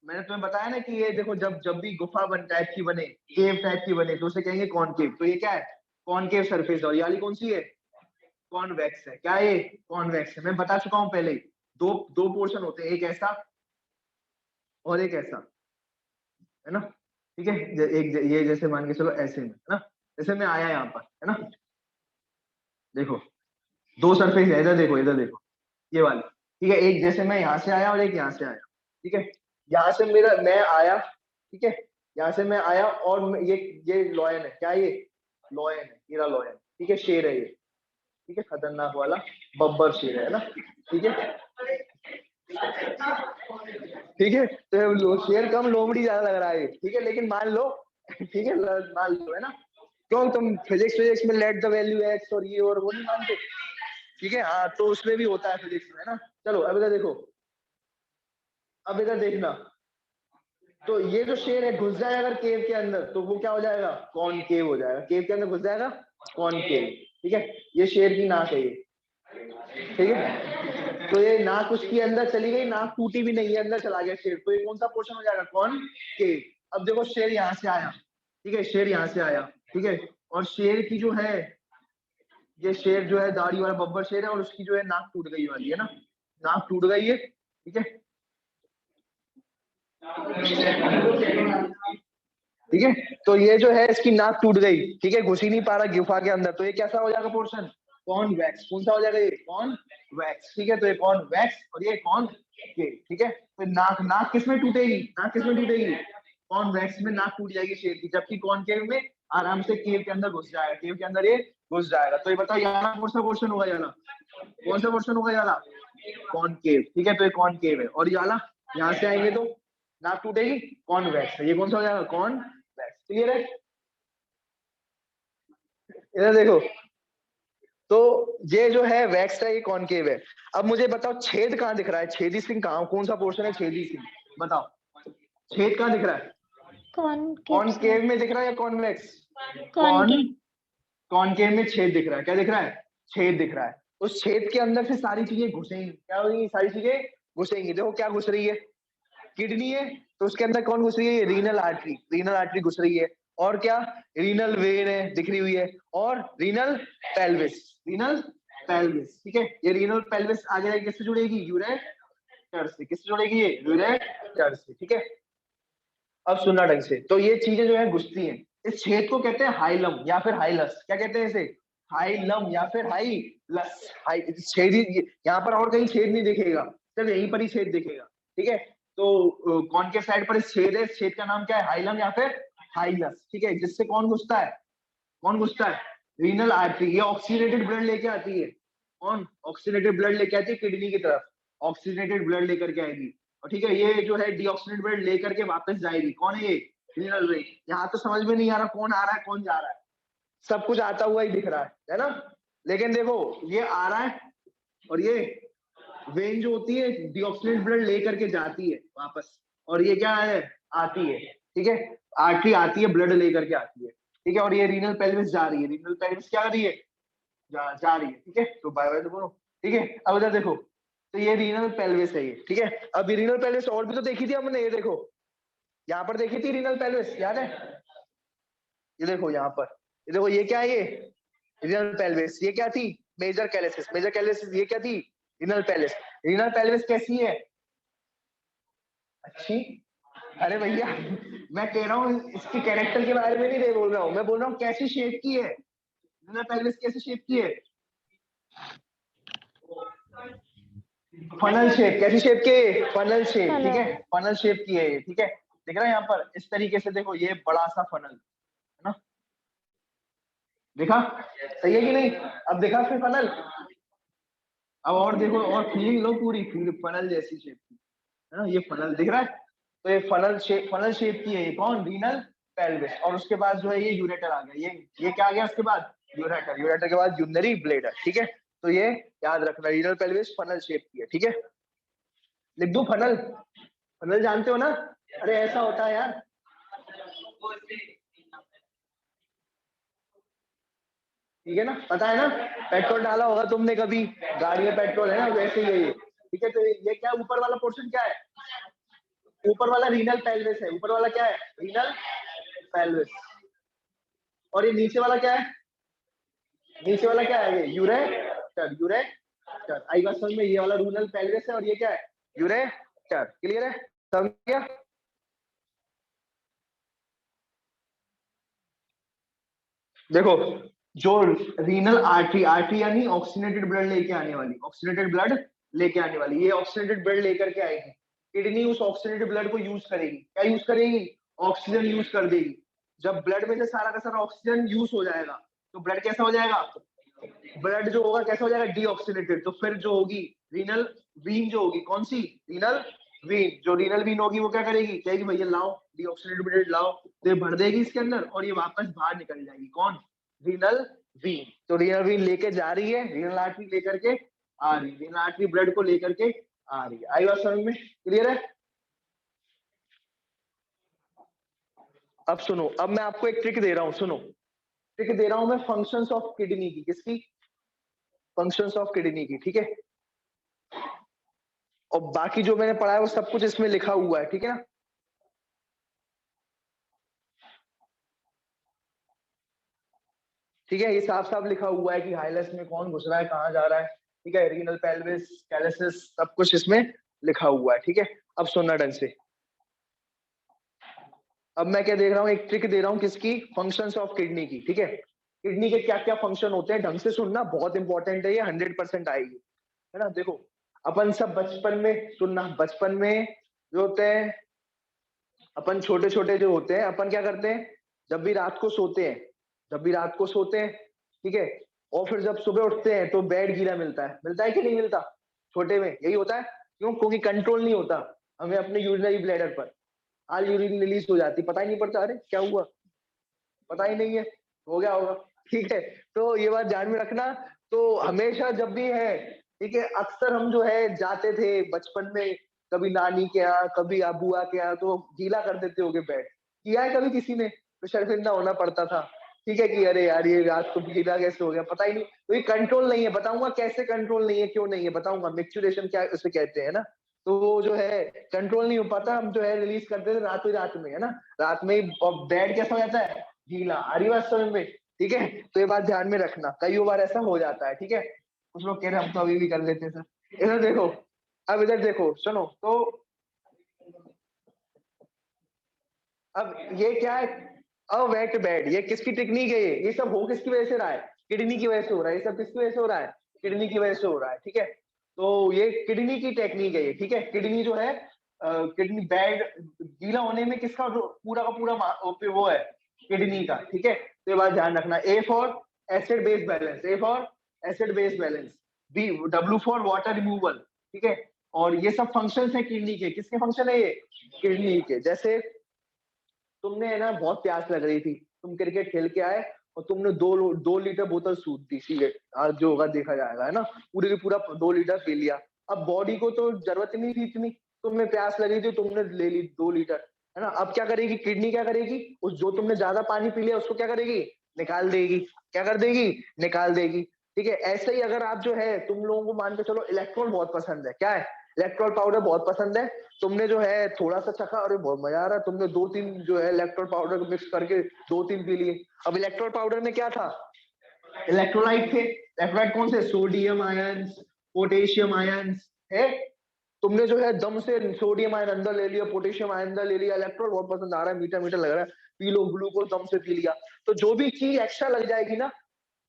मैंने तुम्हें बताया ना कि ये देखो, जब जब भी गुफा बन टाइप की बने, केव टाइप की बने, तो उसे कहेंगे कॉनकेव। तो ये क्या है, कॉनकेव सरफेस। और ये वाली कौन सी है, कॉन्वेक्स है। क्या है ये, कॉन्वेक्स है। मैं बता चुका हूं पहले, दो दो पोर्शन होते हैं, एक ऐसा और एक ऐसा, है ना, ठीक है। एक ये जैसे मान के चलो ऐसे में, है ना, जैसे मैं आया यहाँ पर, है ना, देखो दो सरफेस है, इधर देखो, इधर देखो, ये वाली, ठीक है। एक जैसे मैं यहाँ से आया और एक यहाँ से आया, ठीक है। यहाँ से मैं आया, ठीक है, यहाँ से मैं आया और ये लॉयन है। क्या ये, लॉयन है, ये रहा लॉयन, ठीक है, शेर है ये, ठीक है, खतरनाक वाला बब्बर शेर है ना, ठीक है, ठीक है। तो शेर कम लोमड़ी ज्यादा लग रहा है, ठीक है, लेकिन मान लो, ठीक है, मान लो, है ना। क्यों, तुम फिजिक्स में लेट द वैल्यू एक्स और ये और वो नहीं मानते, ठीक है। हाँ, तो उसमें भी होता है फिजिक्स में, है ना। चलो अब इधर देखो, अब इधर देखना। तो ये जो शेर है घुस जाए अगर केव के अंदर, तो वो क्या हो जाएगा, कॉनकेव हो जाएगा। केव के अंदर घुस जाएगा, कॉनकेव, ठीक है। ये शेर की नाक है ये, ठीक है। तो ये नाक उसकी अंदर चली गई, नाक टूटी भी नहीं है, अंदर चला गया शेर। तो ये कौन सा पोर्शन हो जाएगा, कॉनकेव। अब देखो, शेर यहाँ से आया, ठीक है, शेर यहाँ से आया, ठीक है। और शेर की जो है, ये शेर जो है दाढ़ी वाला बब्बर शेर है, और उसकी जो है नाक टूट गई वाली है ना, नाक टूट गई है, ठीक है। ठीक है। तो ये जो है इसकी नाक टूट गई, ठीक है, घुस ही नहीं पा रहा गुफा के अंदर, तो ये कैसा हो जाएगा पोर्शन, कॉन्वेक्स। कौन सा हो जाएगा ये, कॉन्वेक्स। ठीक है, तो ये कॉन्वेक्स और ये कॉनकेव। ठीक है, तो नाक नाक किसमें टूटेगी, नाक किसमें टूटेगी, कॉन्वेक्स में नाक टूट जाएगी शेर की, जबकि कॉनकेव में आराम से केव के अंदर घुस जाएगा, केव के अंदर ये घुस जाएगा। तो ये बताओ यहाँ कौन सा पोर्शन होगा, याला कौन सा पोर्शन होगा, याला कॉनकेव। ठीक है, तो ये कॉनकेव है। और याला यहाँ से आएंगे तो नाक टूटेगी, कॉन्वेक्स है, ये कौन सा हो जाएगा, कॉन्वेक्स। क्लियर है, इधर देखो। तो ये जो है वैक्स है, ये कॉनकेव है। अब मुझे बताओ छेद कहाँ दिख रहा है, छेदी सिंह कहाँ, कौन सा पोर्शन है छेदी सिंह, बताओ छेद कहाँ दिख रहा है, कॉनकेव में दिख रहा है या कॉन्वेक्स, कॉनकेव में छेद दिख रहा है, क्या दिख रहा है, छेद दिख रहा है। उस छेद के अंदर से सारी चीजें घुसेंगी, क्या होगी, सारी चीजें घुसेंगी। देखो क्या घुस रही है, किडनी है, तो उसके अंदर कौन घुस रही है, रीनल आर्टरी, रीनल आर्टरी घुस रही है। और क्या, रीनल वेन है, दिख रही हुई है, और रीनल पेल्विस, रीनल पेल्विस। ठीक है, ये रीनल पेल्विस आगे जाके किससे जुड़ेगी, यूरेटर से। किससे जुड़ेगी ये, यूरेटर से। ठीक है, अब सुनना ढंग से। तो ये चीजें जो है घुसती हैं, इस छेद को कहते हैं हाइलम या फिर हाइलस। क्या कहते हैं इसे, हाइलम या फिर हाइलस। छेद ही यहाँ पर, और कहीं छेद नहीं दिखेगा, सिर्फ यहीं पर ही छेद दिखेगा। ठीक है, तो कौन के साइड पर छेद है, छेद का नाम क्या है, हाइलम या फिर हाइलस। ठीक है, जिससे कौन घुसता है, कौन घुसता है, रीनल आर्टरी। ये ऑक्सीडेटेड ब्लड लेके आती है, कौन, ऑक्सीडेटेड ब्लड लेके आती है किडनी की तरफ, ऑक्सीडेटेड ब्लड लेकर के आएगी। और ठीक है, ये जो है डीऑक्सीडेटेड ब्लड लेकर के वापस जाएगी, कौन है ये, रीनल वेन। यहाँ तो समझ में नहीं आ रहा कौन आ रहा है कौन जा रहा है, सब कुछ आता हुआ ही दिख रहा है ना। लेकिन देखो ये आ रहा है, और ये वेन जो होती है डीऑक्सीडेटेड ब्लड लेकर के जाती है वापस, और ये क्या है, आती है। ठीक है, आर्टरी आती है, ब्लड लेकर के आती है। ठीक है, और ये रीनल पेल्विस जा रही है, रीनल पेल्विस क्या कर रही है, जा रही है। ठीक है, तो बाय बाय तो बोलो। ठीक है, अब इधर देखो, तो ये रीनल पेल्विस है ये। ठीक है, अब रीनल पेल्विस और भी तो देखी थी हमने, ये देखो यहाँ पर देखी थी रीनल पेल्विस, याद है, ये देखो यहाँ पर, ये देखो ये क्या है, ये रीनल पेल्विस। ये क्या थी, मेजर कैलेसिस, मेजर कैलेसिस। ये क्या थी, रीनल पेल्विस। रीनल पेल्विस कैसी है, अच्छी। अरे भैया मैं कह रहा हूँ इसके कैरेक्टर के बारे में नहीं बोल रहा हूँ, मैं बोल रहा हूँ कैसी शेप की है, रीनल पेल्विस कैसी शेप की है, फनल शेप। कैसी शेप के, फनल शेप। ठीक है, फनल शेप की है ये। ठीक है, दिख रहा है यहाँ पर इस तरीके से, देखो ये बड़ा सा फनल है ना, देखा, सही है कि नहीं, अब देखा फिर फनल। अब और देखो, और फीलिंग लो पूरी, फनल जैसी शेप की है ना, ये फनल दिख रहा है। तो ये फनल शेप की है, ये कौन, रीनल पेल्विस। और उसके बाद जो है ये यूरेटर आ गया, ये क्या आ गया उसके बाद, यूरेटर। यूरेटर के बाद यूरिनरी ब्लैडर। ठीक है, तो ये याद रखना, रीनल पेल्विस फनल शेप की है। ठीक है, लिख दूं फनल, फनल जानते हो ना, अरे ऐसा होता है यार, ठीक है ना, पता है ना, पेट्रोल डाला होगा तुमने कभी, गाड़ी में पेट्रोल है ना, वैसे ही है ये। ठीक है, तो ये क्या, ऊपर वाला पोर्शन क्या है, ऊपर वाला रीनल पेल्विस है, ऊपर वाला क्या है, रीनल पेल्विस। और ये नीचे वाला क्या है, नीचे वाला क्या है, ये यूरेटर, यूरेटर। आई बात समझ में, ये वाला रीनल पेल्विस है, और ये क्या है, यूरेटर। क्लियर है, समझ गया। देखो, जो रीनल आर्टरी, आर्टरी यानी ऑक्सीनेटेड ब्लड लेके आने वाली, ऑक्सीनेटेड ब्लड लेके आने वाली, ये ऑक्सीनेटेड ब्लड लेकर के आएगी। किडनी उस ऑक्सीनेटेड ब्लड को यूज करेगी, क्या यूज करेगी, ऑक्सीजन यूज कर देगी। जब ब्लड में से सारा का सारा ऑक्सीजन यूज हो जाएगा, तो ब्लड कैसा हो जाएगा, ब्लड जो होगा कैसा हो जाएगा, डीऑक्सीनेटेड। तो फिर जो होगी रीनल वीन, जो होगी कौन सी, रीनल वीन। जो रीनल वीन होगी वो क्या करेगी, कहेगी भैया लाओ डीऑक्सीनेटेड ब्लड लाओ, तो ये भर देगी इसके अंदर, और ये वापस बाहर निकल जाएगी, कौन, रीनल वीन। तो रीनल वीन लेके जा रही है, रीनल आर्टरी लेकर के आ रही है, रीनल आर्टरी ब्लड को लेकर के आ रही है। आई बात समझ में, क्लियर है। अब सुनो, अब मैं आपको एक ट्रिक दे रहा हूँ, सुनो, ट्रिक दे रहा हूं मैं फंक्शंस ऑफ किडनी की, किसकी, फंक्शंस ऑफ किडनी की। ठीक है, और बाकी जो मैंने पढ़ा है वो सब कुछ इसमें लिखा हुआ है। ठीक है ना, ठीक है, ये साफ साफ लिखा हुआ है कि हाइलस में कौन घुस रहा है, कहाँ जा रहा है। ठीक है, रीनल पेल्विस, कैलेसिस, सब कुछ इसमें लिखा हुआ है। ठीक है, अब सुनना ढंग से, अब मैं क्या देख रहा हूँ, एक ट्रिक दे रहा हूँ किसकी, फंक्शंस ऑफ किडनी की, ठीक है। किडनी के क्या क्या फंक्शन होते हैं, ढंग से सुनना, बहुत इंपॉर्टेंट है ये, 100% आएगी, है ना। देखो अपन सब बचपन में, सुनना, बचपन में जो होते हैं अपन, छोटे छोटे जो होते हैं, अपन क्या करते हैं, जब भी रात को सोते हैं, जब भी रात को सोते हैं, ठीक है, और फिर जब सुबह उठते हैं तो बेड गीला मिलता है कि नहीं मिलता, छोटे में यही होता है। क्यों? क्योंकि कंट्रोल नहीं होता हमें अपने यूरिनरी ब्लैडर पर, आल यूरिन रिलीज हो जाती, पता ही नहीं पड़ता, अरे क्या हुआ, पता ही नहीं है, हो गया होगा, ठीक है। तो ये बात ध्यान में रखना। तो हमेशा जब भी है, ठीक है, अक्सर हम जो है जाते थे बचपन में, कभी नानी के यहाँ, कभी बुआ के यहाँ, तो गीला कर देते होगे बेड, किया है कभी किसी ने? तो शर्मिंदा होना पड़ता था, ठीक है, कि अरे यार ये रात को गीला कैसे हो गया, पता ही नहीं। तो ये कंट्रोल नहीं है, बताऊंगा कैसे कंट्रोल नहीं है, क्यों नहीं है बताऊंगा, मिक्चुरेशन क्या उसे कहते हैं ना। तो वो जो है कंट्रोल नहीं हो पाता, हम जो है रिलीज करते थे रात ही रात में, है ना, रात में ही, और बेड कैसा हो जाता है, गीला। आ रही बात समझ में? ठीक है, तो ये बात ध्यान में रखना, कई बार ऐसा हो जाता है, ठीक है। कुछ लोग कह रहे हम तो अभी भी कर लेते हैं सर। इधर देखो, अब इधर देखो, सुनो तो, अब ये क्या है, अ वेट बेड, ये किसकी टेक्निक है, ये सब हो किसकी वजह से रहा है, किडनी की वजह से हो रहा है, ये सब किसकी वजह से हो रहा है, किडनी की वजह से हो रहा है, ठीक है। तो ये किडनी की टेक्निक है ये, ठीक है। किडनी जो है, किडनी बेड गीला होने में किसका पूरा का पूरा वो है, किडनी का, ठीक है। तो ये बात ध्यान रखना। A for acid base balance, A for acid base balance, B W for water removal, ठीक है। और ये सब फंक्शंस है किडनी के, किसके फंक्शन है ये, किडनी के। जैसे तुमने है ना बहुत प्यास लग रही थी, तुम क्रिकेट खेल के आए और तुमने 2 लीटर बोतल सूद दी सिगरेट, आज जो होगा देखा जाएगा, है ना, पूरे के पूरा 2 लीटर पी लिया। अब बॉडी को तो जरूरत ही नहीं थी इतनी, तुमने प्यास लगी थी, तुमने ले ली 2 लीटर, है ना। अब क्या करेगी किडनी, क्या करेगी, उस जो तुमने ज्यादा पानी पी लिया उसको क्या करेगी, निकाल देगी, क्या कर देगी, निकाल देगी, ठीक है। ऐसे ही अगर आप जो है, तुम लोगों को मान के चलो इलेक्ट्रॉल बहुत पसंद है, क्या है, इलेक्ट्रॉल पाउडर बहुत पसंद है, तुमने जो है थोड़ा सा चखा, अरे बहुत मजा आ रहा है, तुमने 2-3 जो है इलेक्ट्रोल पाउडर मिक्स करके 2-3 पी लिए। अब इलेक्ट्रोल पाउडर में क्या था, इलेक्ट्रोलाइट थे, इलेक्ट्रोलाइट कौन से, सोडियम आयंस, पोटेशियम आयंस है। तुमने जो है दम से सोडियम आयन अंदर ले लिया, पोटेशियम आयन अंदर ले लिया, इलेक्ट्रोल बहुत पसंद आ रहा है, मीठा मीठा लग रहा है, पी लो, ग्लूकोज दम से पी लिया। तो जो भी चीज एक्स्ट्रा लग जाएगी ना,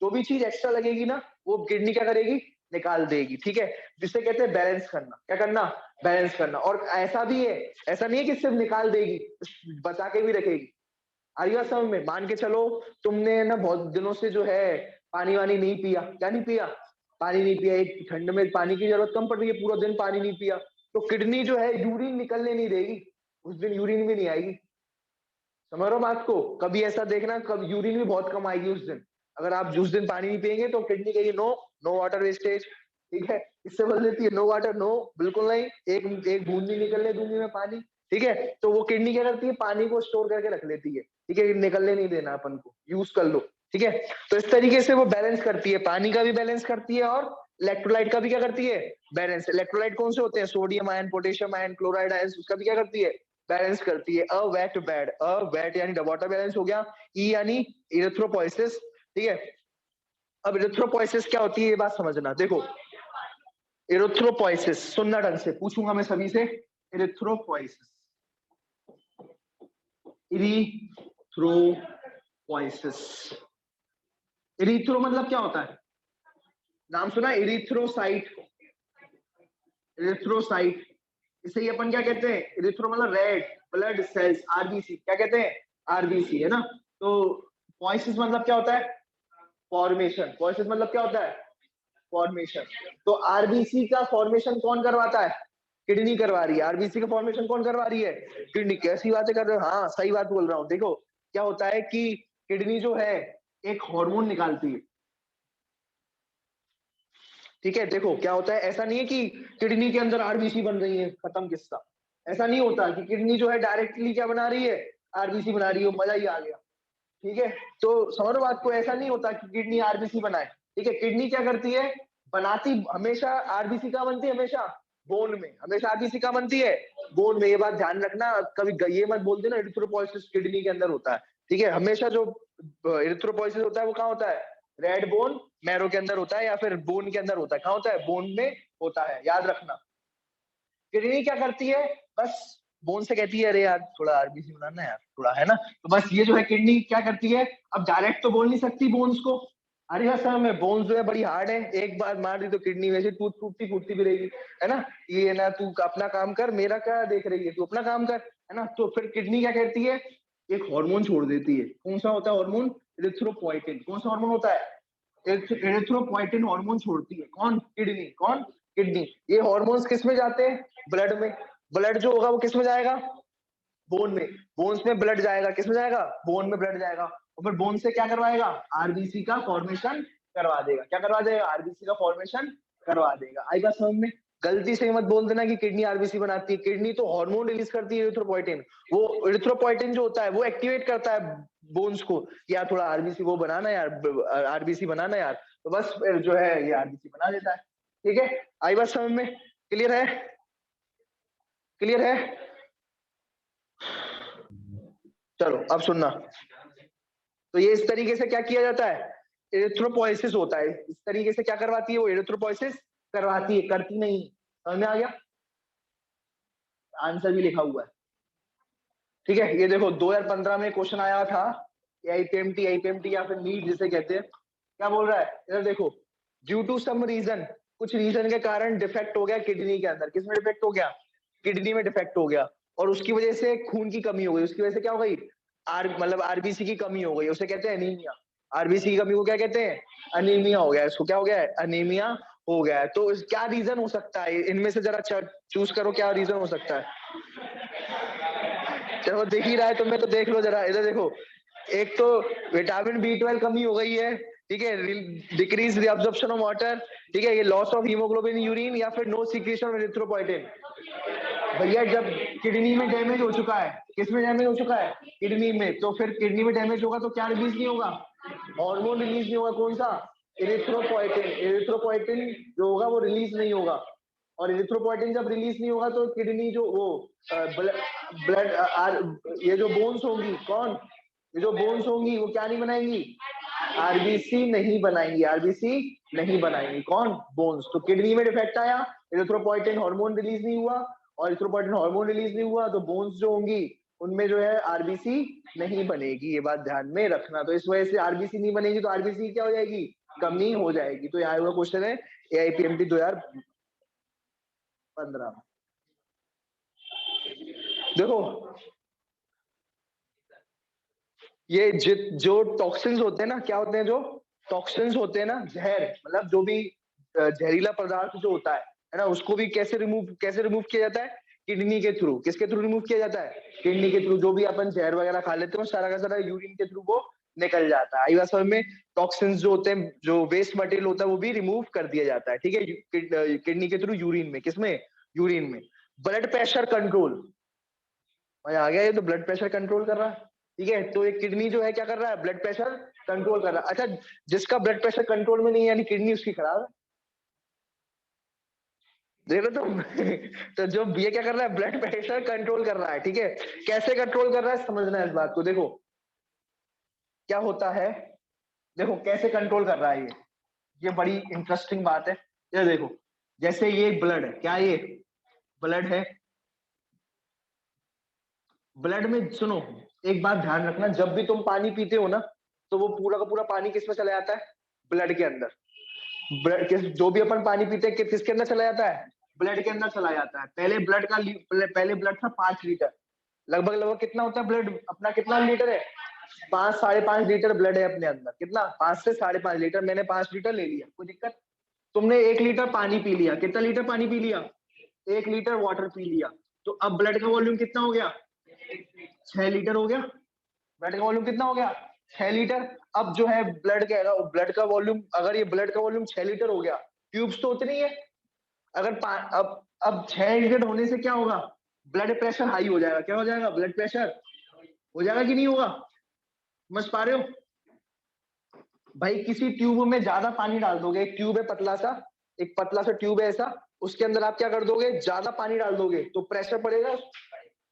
जो भी चीज एक्स्ट्रा लगेगी ना, वो किडनी क्या करेगी, निकाल देगी, ठीक है। जिसे कहते हैं बैलेंस करना, क्या करना, बैलेंस करना। और ऐसा भी है, ऐसा नहीं है कि सिर्फ निकाल देगी, बचा के भी रखेगी। आइएगा समझ में, मान के चलो तुमने ना बहुत दिनों से जो है पानी वानी नहीं पिया, क्या नहीं पिया, पानी नहीं पिया, एक ठंड में पानी की जरूरत कम पड़ रही है, पूरा दिन पानी नहीं पिया, तो किडनी जो है यूरिन निकलने नहीं देगी, उस दिन यूरिन भी नहीं आएगी। समझ रहे हो बात को? कभी ऐसा देखना, कब यूरिन भी बहुत कम आएगी उस दिन, अगर आप उस दिन पानी नहीं पियेंगे तो किडनी कहेगी नो, नो वाटर वेस्टेज, ठीक है, इससे बोल देती है नो वाटर, नो, बिल्कुल नहीं, एक एक बूंद नहीं निकलने दूंगी मैं पानी, ठीक है। तो वो किडनी क्या करती है, पानी को स्टोर करके रख लेती है, ठीक है, निकलने नहीं देना अपन को, यूज कर लो, ठीक है। तो इस तरीके से वो बैलेंस करती है, पानी का भी बैलेंस करती है और इलेक्ट्रोलाइट का भी क्या करती है, बैलेंस। इलेक्ट्रोलाइट कौन से होते हैं, sodium ion, potassium ion, chloride ion, उसका भी क्या करती है, बैलेंस करती है। अ वेट बेड, अ वेट यानी वाटर बैलेंस हो गया, ई यानी इरिथ्रोपोइसिस, ठीक है। अब इरिथ्रोपोइसिस क्या होती है ये बात समझना, देखो इरिथ्रोपोइसिस, सुनना ढंग से, पूछूंगा मैं सभी से, इरिथ्रोपोइसिस, इरिथ्रोपोइसिस, इरिथ्रो मतलब क्या होता है, नाम सुना, इरिथ्रोसाइट, इरिथ्रोसाइट, इसे ही अपन क्या कहते हैं, इरिथ्रो मतलब रेड ब्लड सेल्स, आरबीसी, क्या कहते हैं, आरबीसी, है ना। तो पोइसिस मतलब क्या होता है, फॉर्मेशन, पोइसिस मतलब क्या होता है, फॉर्मेशन। तो आरबीसी का फॉर्मेशन कौन करवाता है, किडनी करवा रही है, आरबीसी का फॉर्मेशन कौन करवा रही है, किडनी। कैसी बातें कर रहे हो, हाँ सही बात बोल रहा हूँ। देखो क्या होता है कि किडनी जो है एक हार्मोन निकालती है, ठीक है। देखो क्या होता है, ऐसा नहीं है कि किडनी के अंदर आरबीसी बन रही है, खत्म किस्सा। ऐसा नहीं होता कि किडनी जो है डायरेक्टली क्या बना रही है, आरबीसी बना रही है, मजा ही आ गया, ठीक है। तो समझो बात को, ऐसा नहीं होता कि किडनी आरबीसी बनाए, ठीक है। किडनी क्या करती है, बनाती हमेशा आरबीसी का बनती है, हमेशा बोन में, हमेशा आरबीसी का बनती है, बोन में। ये बात ध्यान रखना, कभी ये मत बोल देना एरिथ्रोपोइसिस किडनी के अंदर होता है, ठीक है। हमेशा जो एरिथ्रोपोइसिस होता है वो कहाँ होता है, रेड बोन मैरो के अंदर होता है, या फिर बोन के अंदर होता है, कहाँ होता है, बोन में होता है, याद रखना। किडनी क्या करती है, बस बोन से कहती है अरे यार थोड़ा आरबीसी बनाना है यार थोड़ा, है ना। तो बस ये जो है किडनी क्या करती है, अब डायरेक्ट तो बोल नहीं सकती बोन्स को, अरे यार सर में बोन्स जो है बड़ी हार्ड है, एक बार मार दी तो किडनी वैसे टूटती फूटती भी रहेगी, है ना। ये ना तू अपना काम कर, मेरा क्या देख रही है, तू अपना काम कर, है ना। तो फिर किडनी क्या कहती है, एक हार्मोन छोड़ देती है। कौन सा होता है हार्मोन, इरिथ्रोपोइटिन। कौन सा हार्मोन होता है, एरिथ्रोपोइटिन हार्मोन छोड़ती है। कौन, किडनी। कौन, किडनी। ये हार्मोन्स किस में जाते हैं, ब्लड में। ब्लड जो होगा वो किस में जाएगा, बोन में। बोन्स में ब्लड जाएगा, किस में जाएगा, बोन में ब्लड जाएगा, और फिर बोन से क्या करवाएगा, आरबीसी का फॉर्मेशन करवा देगा। क्या करवा देगा, आरबीसी का फॉर्मेशन करवा देगा। आई बात समझ में। गलती से मत बोल देना कि किडनी आरबीसी बनाती है, किडनी तो हार्मोन रिलीज करती है इरिथ्रोपोइटिन। वो इरिथ्रोपोइटिन जो होता है वो एक्टिवेट करता है बोन्स को, यार थोड़ा आरबीसी वो बनाना यार, आरबीसी बनाना यार, तो बस फिर जो है ये आरबीसी बना देता है। ठीक है, आई बात समझ में, क्लियर है, क्लियर है। चलो अब सुनना, तो ये इस तरीके से क्या किया जाता है, एरिथ्रोपोइसिस होता है। इस तरीके से क्या करवाती है वो, एरिथ्रोपोइसिस करवाती है, करती नहीं। समझ में आ गया, आंसर भी लिखा हुआ है। ठीक है, ये देखो 2015 में क्वेश्चन आया था, आईपीएमटी या फिर नीट जिसे कहते हैं। क्या बोल रहा है, इधर देखो, ड्यू टू सम रीजन, कुछ रीजन के कारण डिफेक्ट हो गया किडनी के अंदर। किसमें डिफेक्ट हो गया, किडनी में डिफेक्ट हो गया, और उसकी वजह से खून की कमी हो गई। उसकी वजह से क्या हो गई, मतलब आरबीसी की कमी हो गई, उसे कहते हैं एनीमिया। आरबीसी की कमी को क्या कहते हैं, अनीमिया हो गया। इसको क्या हो गया है, अनीमिया हो गया है। तो क्या रीजन हो सकता है, इनमें से जरा चूज करो क्या रीजन हो सकता है। चलो देख ही रहा है, तुम्हें तो देख लो जरा, इधर देखो। एक तो विटामिन बी 12 कमी हो गई है, ठीक है, डिक्रीज रिअब्जॉर्प्शन ऑफ वाटर, ठीक है, ये लॉस ऑफ हीमोग्लोबिन यूरिन, या फिर नो सीक्रेशन ऑफ एरिथ्रोपोइटिन। भैया जब किडनी में डैमेज हो चुका है, किस में डैमेज हो चुका है, किडनी में, तो फिर किडनी में डैमेज होगा तो क्या रिलीज नहीं होगा, हार्मोन रिलीज नहीं होगा। कौन सा, एरिथ्रोपोइटिन। एरिथ्रोपोइटिन जो होगा वो रिलीज नहीं होगा, और एरिथ्रोपोइटिन जब रिलीज नहीं होगा तो किडनी जो वो ब्लड, ये जो बोन्स होंगी, कौन, ये जो बोन्स होंगी वो क्या नहीं बनाएंगी, आरबीसी नहीं बनाएंगी, आरबीसी नहीं बनाएंगी। कौन, बोन्स। तो किडनी में डिफेक्ट आया, एरिथ्रोपोइटिन हार्मोन रिलीज नहीं हुआ, और एरिथ्रोपोइटिन हार्मोन रिलीज नहीं हुआ तो बोन्स जो होंगी उनमें जो है आरबीसी नहीं बनेगी। ये बात ध्यान में रखना। तो इस वजह से आरबीसी नहीं बनेगी तो आरबीसी क्या हो जाएगी, कमी हो जाएगी। तो यहाँ हुआ क्वेश्चन है एआईपीएमटी 2015। देखो ये जो टॉक्सिन्स होते हैं ना, क्या होते हैं, जो टॉक्सिन्स होते हैं ना, जहर, मतलब जो भी जहरीला पदार्थ जो होता है ना, उसको भी कैसे रिमूव किया जाता है, किडनी के थ्रू। किसके थ्रू रिमूव किया जाता है, किडनी के थ्रू। जो भी अपन जहर वगैरह खा लेते हैं सारा का सारा यूरिन के थ्रू वो निकल जाता है। आई बात समझ में। टॉक्सिन्स जो होते हैं, जो वेस्ट मटेरियल होता है वो भी रिमूव कर दिया जाता है, ठीक है, किडनी के थ्रू यूरिन में। किसमें, यूरिन में। ब्लड प्रेशर कंट्रोल, मजा आ गया, ये तो ब्लड प्रेशर कंट्रोल कर रहा है, ठीक है। तो ये किडनी जो है क्या कर रहा है, ब्लड प्रेशर कंट्रोल कर रहा है। अच्छा, जिसका ब्लड प्रेशर कंट्रोल में नहीं है यानी किडनी उसकी खराब है, देख लो तुम। तो जो ये क्या कर रहा है, ब्लड प्रेशर कंट्रोल कर रहा है, ठीक है। कैसे कंट्रोल कर रहा है समझना है इस बात को। देखो क्या होता है, देखो कैसे कंट्रोल कर रहा है ये बड़ी इंटरेस्टिंग बात है। ये देखो, जैसे ये ब्लड है, क्या ये ब्लड है, ब्लड में सुनो, एक बात ध्यान रखना, जब भी तुम पानी पीते हो ना, तो वो पूरा का पूरा पानी किस में चला जाता है, ब्लड के अंदर। ब्लड किस, जो भी अपन पानी पीते हैं किसके अंदर चला जाता है, ब्लड के अंदर चला जाता है। पहले ब्लड था 5 लीटर, लगभग लगभग कितना होता है ब्लड अपना, कितना लीटर है, 5 साढ़े 5 लीटर ब्लड है अपने अंदर। कितना, 5 से 5.5 लीटर। मैंने 5 लीटर ले लिया, कोई दिक्कत। तुमने 1 लीटर पानी पी लिया, कितना लीटर पानी पी लिया, 1 लीटर वाटर पी लिया, तो अब ब्लड का वॉल्यूम कितना हो गया, 6 लीटर हो गया। ब्लड का वॉल्यूम कितना हो गया, 6 लीटर। अब जो है ब्लड का वॉल्यूम, अगर ये ब्लड का वॉल्यूम 6 लीटर हो गया, ट्यूब्स तो उतनी है, अगर अब 6 लीटर होने से क्या होगा, ब्लड प्रेशर हाई हो जाएगा। क्या हो जाएगा, ब्लड प्रेशर हो जाएगा कि नहीं होगा, समझ पा रहे हो भाई। किसी ट्यूब में ज्यादा पानी डाल दोगे, एक ट्यूब है पतला सा, एक पतला सा ट्यूब है ऐसा, उसके अंदर आप क्या कर दोगे, ज्यादा पानी डाल दोगे तो प्रेशर पड़ेगा,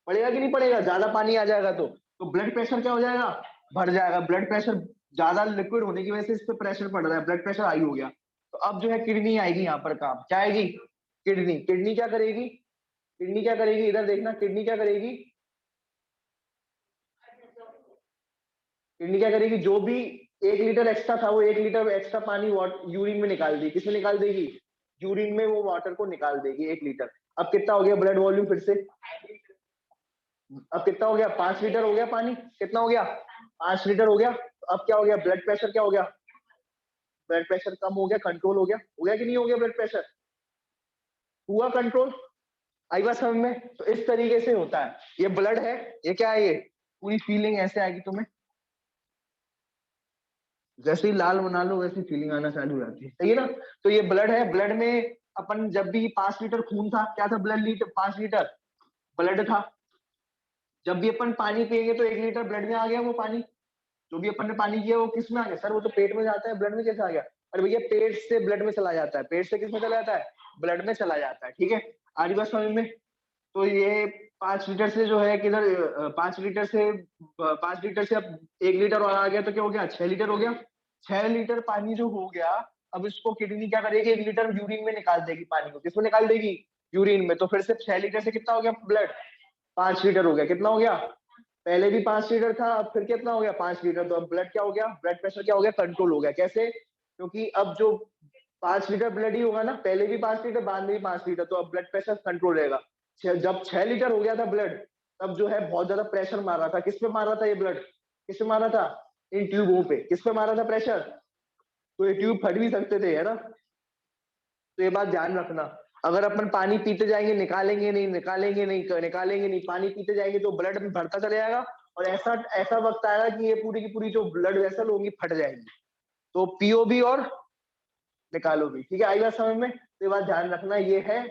पड़ेगा कि नहीं पड़ेगा, ज्यादा पानी आ जाएगा तो ब्लड प्रेशर क्या हो जाएगा, बढ़ जाएगा। ब्लड प्रेशर ज्यादा लिक्विड होने की वजह से इस पे प्रेशर पड़ रहा है, ब्लड प्रेशर हाई हो गया। तो अब जो है किडनी आएगी यहाँ पर काम, क्या आएगी, किडनी। किडनी क्या करेगी, किडनी क्या करेगी, इधर देखना, किडनी क्या करेगी, किडनी क्या करेगी, जो भी 1 लीटर एक्स्ट्रा था वो 1 लीटर एक्स्ट्रा पानी यूरिन में निकाल देगी। किसमें निकाल देगी, यूरिन में वो वाटर को निकाल देगी 1 लीटर। अब कितना हो गया ब्लड वॉल्यूम, फिर से अब कितना हो गया, 5 लीटर हो गया पानी, कितना हो गया 5 लीटर हो गया। अब क्या हो गया, ब्लड प्रेशर क्या हो गया, ब्लड प्रेशर कम हो गया, कंट्रोल हो गया कि नहीं हो गया, ब्लड प्रेशर हुआ कंट्रोल। आई बात समझ में। तो इस तरीके से होता है, ये ब्लड है, ये क्या है, ये पूरी फीलिंग ऐसे आएगी तुम्हें, जैसे ही लाल बना लो वैसी फीलिंग आना चालू हो जाती है, सही है ना। तो ये ब्लड है, ब्लड में अपन जब भी 5 लीटर खून था, क्या था, ब्लड लीटर 5 लीटर ब्लड था। जब भी अपन पानी पिएंगे तो 1 लीटर ब्लड में आ गया वो पानी, जो भी अपन ने पानी किया वो किस में आ गया, सर वो तो पेट में जाता है, ब्लड में कैसे आ गया, अरे भैया पेट से ब्लड में चला जाता है, पेट से किस में चला जाता है, ब्लड में चला जाता है, ठीक है। आज बात समझ में। तो ये 5 लीटर से जो है किधर 5 लीटर से अब 1 लीटर और आ गया तो क्या हो गया, 6 लीटर हो गया। 6 लीटर पानी जो हो गया, अब इसको किडनी क्या करेगी, 1 लीटर यूरिन में निकाल देगी पानी को, किसमें निकाल देगी, यूरिन में। तो फिर से 6 लीटर से कितना हो गया ब्लड, 5 लीटर हो गया, कितना हो गया, पहले भी 5 लीटर था, अब फिर कितना हो गया 5 लीटर। तो अब ब्लड क्या हो गया, ब्लड प्रेशर क्या हो गया, कंट्रोल हो गया। कैसे, क्योंकि अब जो 5 लीटर ब्लड ही होगा ना, पहले भी 5 लीटर बाद में भी 5 लीटर, तो अब ब्लड प्रेशर कंट्रोल रहेगा। जब 6 लीटर हो गया था ब्लड, तब जो है बहुत ज्यादा प्रेशर मार रहा था, किस पे मार रहा था ये ब्लड, किस पे मार रहा था, इन ट्यूबों पे, किस पे मार रहा था प्रेशर, तो ये ट्यूब फट भी सकते थे, है ना। तो ये बात ध्यान रखना, अगर अपन पानी पीते जाएंगे, निकालेंगे नहीं, निकालेंगे नहीं, निकालेंगे नहीं, पानी पीते जाएंगे तो ब्लड में बढ़ता चले जाएगा, और ऐसा ऐसा वक्त आएगा कि ये पूरी की पूरी जो ब्लड वेसल होंगी फट जाएंगी। तो पियो भी और निकालो भी, ठीक है। आई बात समझ में। तो ये बात ध्यान रखना, ये है